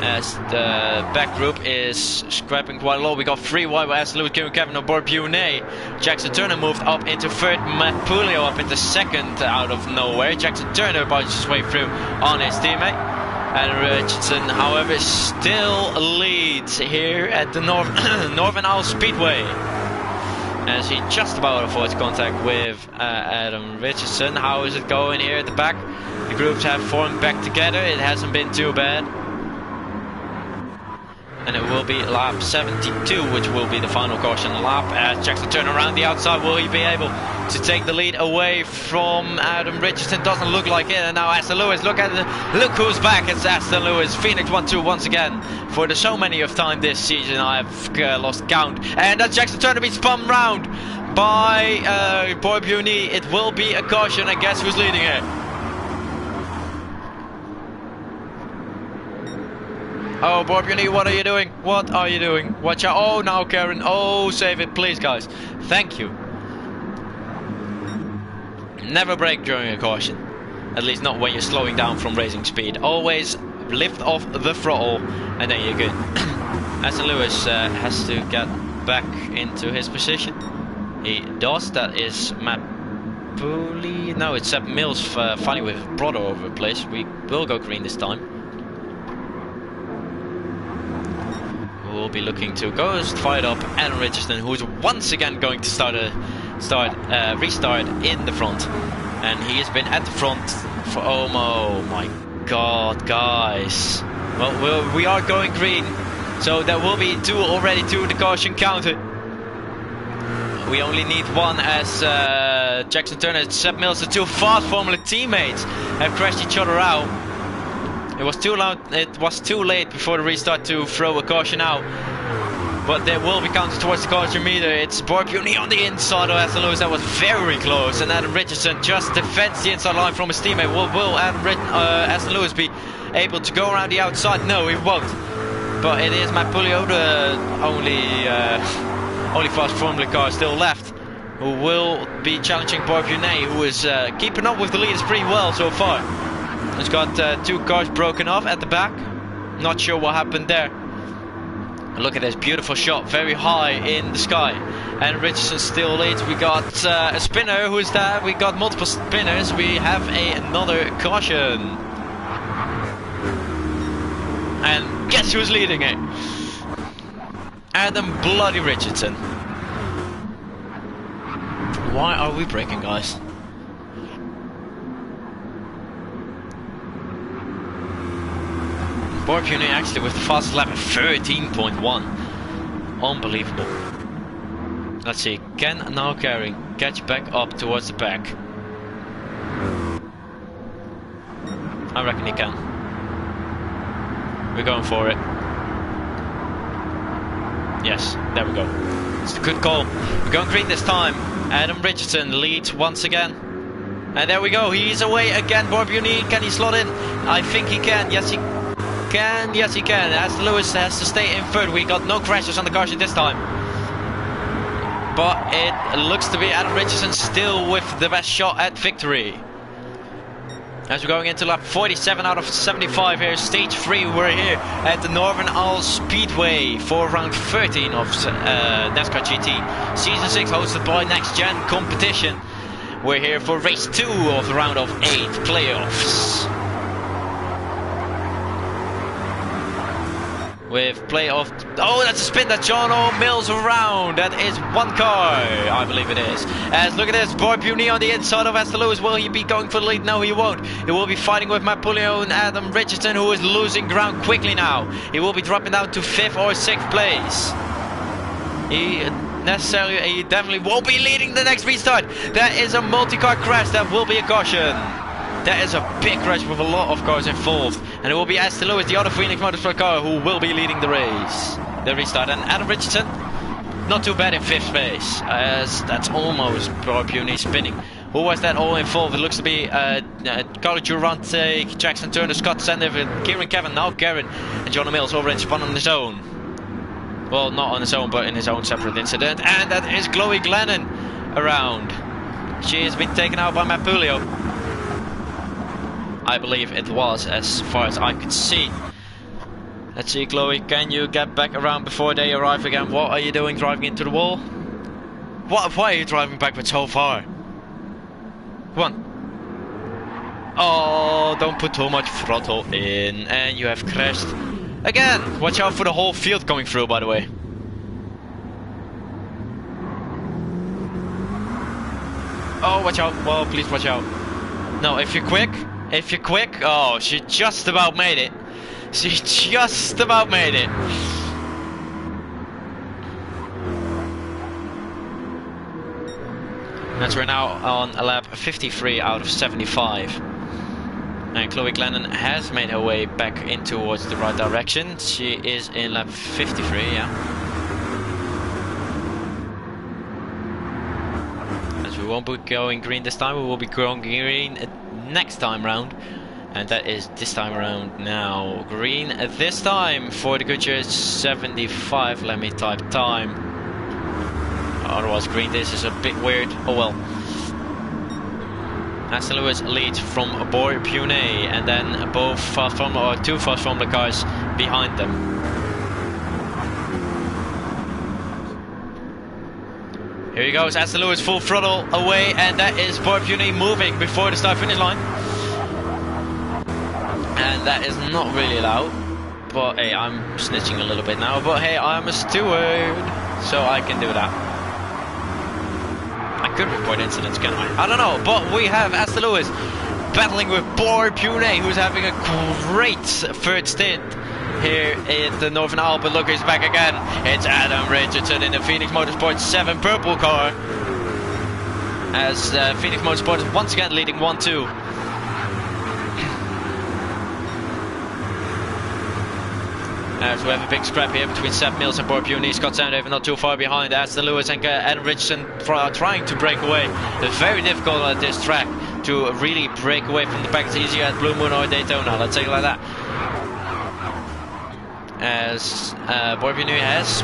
As the back group is scrapping quite low. We got 3 wide with Aston Lewis, Kieran Kevin on Barbunet. Jackson Turner moved up into 3rd, Matt Pulio up into 2nd out of nowhere. Jackson Turner barges his way through on his teammate. And Richardson, however, still leads here at the Northern Isle Speedway, as he just about avoids contact with Adam Richardson. How is it going here at the back? The groups have formed back together. It hasn't been too bad. And it will be lap 72, which will be the final caution lap. As Jackson turn around the outside, will he be able to take the lead away from Adam Richardson? Doesn't look like it. And now Aston Lewis, look who's back. It's Aston Lewis. Phoenix 1-2 once again. For the so many of time this season, I've lost count. And that's Jackson Turner being spun round by Boy Buni. It will be a caution, and guess who's leading it? Oh, Boy Buni, what are you doing? What are you doing? Watch out. Oh, now Karen. Oh, save it, please, guys. Thank you. Never brake during a caution. At least not when you're slowing down from racing speed. Always lift off the throttle, and then you're good. Aston Lewis has to get back into his position. He does. That is Matt Pooley. No, it's Seb Mills fighting with his brother over the place. We will go green this time. We'll be looking to go fired up Adam Richardson, who is once again going to restart in the front. And he has been at the front for oh my god, guys. Well, we are going green, so there will be two already to the caution counter. We only need one, as Jackson Turner and Seb Mills, the two fast Formula teammates, have crashed each other out. It was too loud. It was too late before the restart to throw a caution out. But there will be counted towards the caution meter. It's Boy Buni on the inside of Aston Lewis. That was very close. And Adam Richardson just defends the inside line from his teammate. Will Aston Lewis be able to go around the outside? No, he won't. But it is Matt Pulio, the only fast Formula car still left, who will be challenging Boy Buni, who is keeping up with the leaders pretty well so far. He's got two cars broken off at the back. Not sure what happened there. Look at this beautiful shot, very high in the sky. And Richardson still leads. We got a spinner. Who is that? We got multiple spinners. We have another caution. And guess who's leading it? Adam bloody Richardson. Why are we braking, guys? Boy Buni actually with the fastest lap at 13.1. Unbelievable. Let's see, can now Karen catch back up towards the back? I reckon he can. We're going for it. Yes, there we go. It's a good call. We're going green this time. Adam Richardson leads once again. And there we go, he's away again. Boy Buni, can he slot in? I think he can, yes he can. Yes he can. Aston Lewis has to stay in third. We got no crashes on the caution this time. But it looks to be Adam Richardson still with the best shot at victory. As we're going into lap 47 out of 75 here, stage 3, we're here at the Northern Isles Speedway for round 13 of NASCAR GT. Season 6 hosted by Next Gen Competition. We're here for race 2 of the round of 8 playoffs. With playoff. Oh, that's a spin that John O'Mills around. That is one car, I believe it is. As look at this, Boy Buni on the inside of Aston Lewis. Will he be going for the lead? No, he won't. He will be fighting with Matt Pulio and Adam Richardson, who is losing ground quickly now. He will be dropping down to 5th or 6th place. He definitely won't be leading the next restart. That is a multi-car crash. That will be a caution. That is a big crash with a lot of cars involved. And it will be Aston Lewis, the other Phoenix Motorsport car, who will be leading the race. The restart. And Adam Richardson, not too bad in 5th place. As that's almost Boy Buni spinning. Who was that all involved? It looks to be Carlo Durante, Jackson Turner, Scott Sandiff, Kieran Kevin, now Karen, and John O'Mills already spun on his own. Well, not on his own, but in his own separate incident. And that is Chloe Glennon around. She has been taken out by Matt Pulio. I believe it was, as far as I could see. Let's see, Chloe, can you get back around before they arrive again? What are you doing, driving into the wall? Why are you driving backwards so far? Come on. Oh, don't put too much throttle in. And you have crashed again. Watch out for the whole field coming through, by the way. Oh, watch out. Well, please watch out. No, if you're quick, oh, she just about made it. She just about made it. As we're now on lap 53 out of 75. And Chloe Glennon has made her way back in towards the right direction. She is in lap 53, yeah. As we won't be going green this time, we will be going green next time round. And that is this time around now. Green this time for the Goodyear 75. Let me type time. Otherwise green this is a bit weird. Oh well. Aston Lewis leads from Borbjornet, and then two fast Formula cars behind them. Here he goes, Aston Lewis full throttle away, and that is Borbjornet moving before the start finish line. And that is not really loud, but hey, I'm snitching a little bit now, but hey, I'm a steward, so I can do that. I could report incidents, can I? I don't know, but we have Aston Lewis battling with Borbjornet, who's having a great third stint here in the Northern Alps. But look, he's back again. It's Adam Richardson in the Phoenix Motorsport 7 purple car. As Phoenix Motorsport is once again leading 1-2. As we have a big scrap here between Seb Mills and Borbjornet. Scott Sandover not too far behind. Aston Lewis and Adam Richardson trying to break away. It's very difficult at this track to really break away from the pack. It's easier at Blue Moon or Daytona, let's say it like that. As Borbjornet has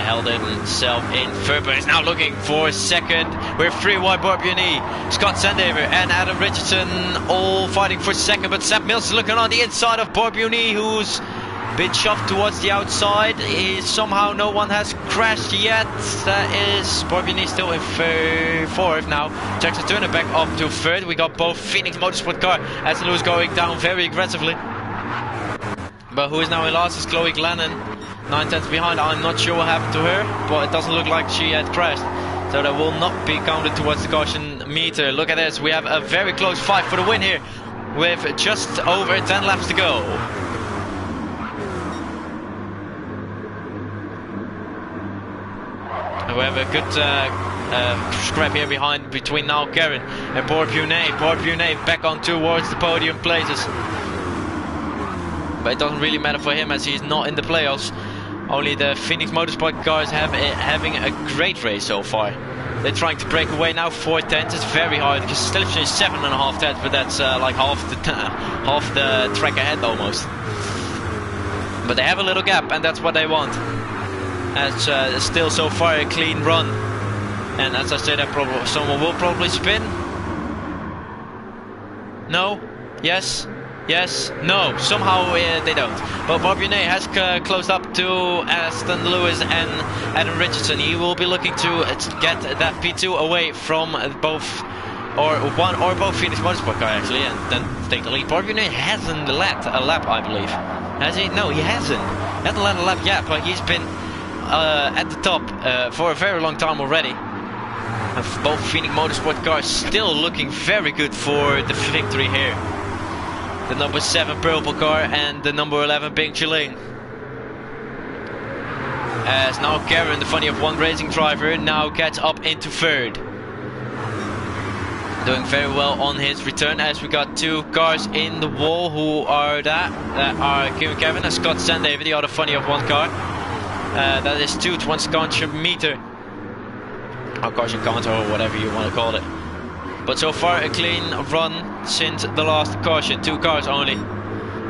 held himself in third, but is now looking for second. We're 3 wide Borbjornet, Scott Sandover and Adam Richardson all fighting for second, but Seb Mills is looking on the inside of Borbjornet, who's been shoved towards the outside. Somehow no one has crashed yet. That is Borbjornet still in fourth now. Jackson Turner back up to third. We got both Phoenix Motorsport car. Aston Lewis going down very aggressively. But who is now in last is Chloe Glennon. 9 tenths behind. I'm not sure what happened to her, but it doesn't look like she had crashed. So that will not be counted towards the caution meter. Look at this. We have a very close fight for the win here with just over 10 laps to go. We have a good scrap here behind between now Karen and Borbjornet. Borbjornet back on towards the podium places. But it doesn't really matter for him as he's not in the playoffs. Only the Phoenix Motorsport cars having a great race so far. They're trying to break away now. 4 tenths. It's very hard because still is 7.5 tenths, but that's like half the track ahead almost. But they have a little gap, and that's what they want. As still so far a clean run, and as I said, someone will probably spin. No, yes, yes, no. Somehow they don't. But Borbjornet has closed up to Aston Lewis and Adam Richardson. He will be looking to get that P2 away from both, or one or both Phoenix Motorsport car actually, and then take the lead. Borbjornet hasn't led a lap, I believe. Has he? No, he hasn't. He hasn't led a lap yet, but he's been at the top for a very long time already. And both Phoenix Motorsport cars still looking very good for the victory here. The number 7 purple car and the number 11 pink Chilling. As now Karen, the funny of one racing driver, now gets up into third. Doing very well on his return, as we got 2 cars in the wall. Who are that? That are Kim and Kevin and Scott Sandover, the other funny of one car. That is 2 to 1 caution meter, or caution counter, or whatever you want to call it. But so far a clean run since the last caution. 2 cars only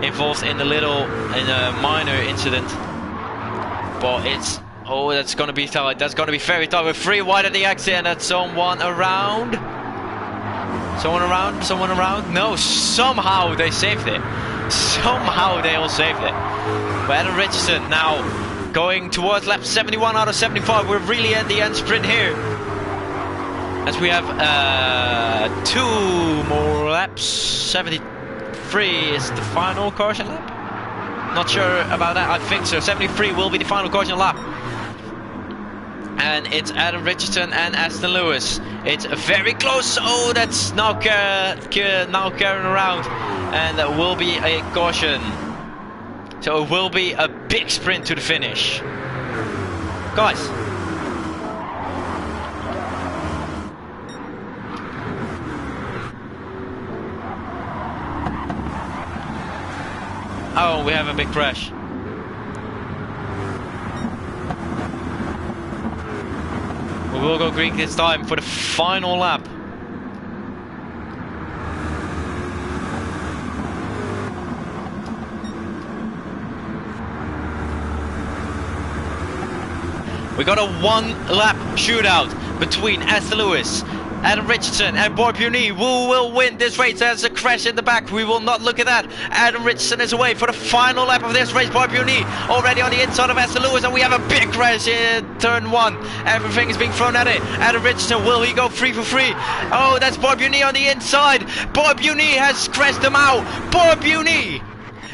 involved in a minor incident. But it's that's gonna be tight. That's gonna be very tight. We're 3 wide at the exit, and that's someone around. Someone around. Someone around. No, somehow they saved it. Somehow they all saved it. But Adam Richardson now going towards lap 71 out of 75. We're really at the end sprint here. As we have 2 more laps. 73 is the final caution lap. Not sure about that. I think so. 73 will be the final caution lap. And it's Adam Richardson and Aston Lewis. It's very close. Oh, that's now Karen around. And that will be a caution. So it will be a big sprint to the finish. Guys. Oh, we have a big crash. We will go green this time for the final lap. We got a one-lap shootout between Aston Lewis, Adam Richardson and Bob Uni. Who will win this race? There's a crash in the back. We will not look at that. Adam Richardson is away for the final lap of this race. Bob Uni already on the inside of Aston Lewis, and we have a big crash in turn 1. Everything is being thrown at it. Adam Richardson, will he go 3 for 3? Oh, that's Bob Uni on the inside. Bob Uni has crashed them out. Bob Uni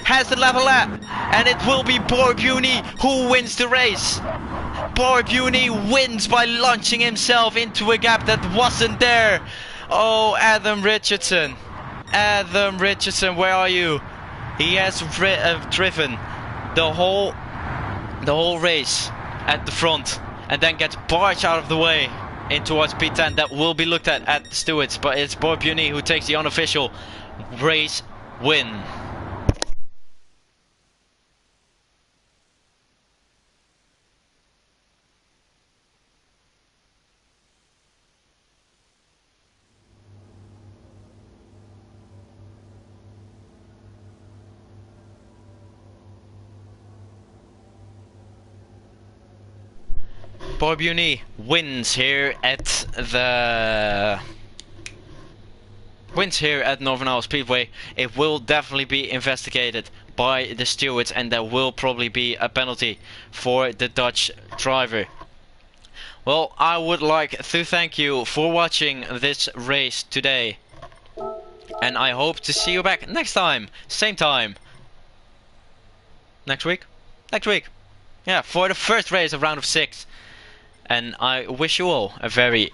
has the level lap, and it will be Bob Uni who wins the race. Bob Uni wins by launching himself into a gap that wasn't there. Oh, Adam Richardson. Adam Richardson, where are you? He has driven the whole race at the front and then gets barged out of the way in towards P10. That will be looked at the stewards, but it's Bob Uni who takes the unofficial race win. Bob Uni wins here at Northern Ireland Speedway. It will definitely be investigated by the stewards, and there will probably be a penalty for the Dutch driver. Well, I would like to thank you for watching this race today, and I hope to see you back next time, same time. Next week? Next week. Yeah, for the first race of round of 6. And I wish you all a very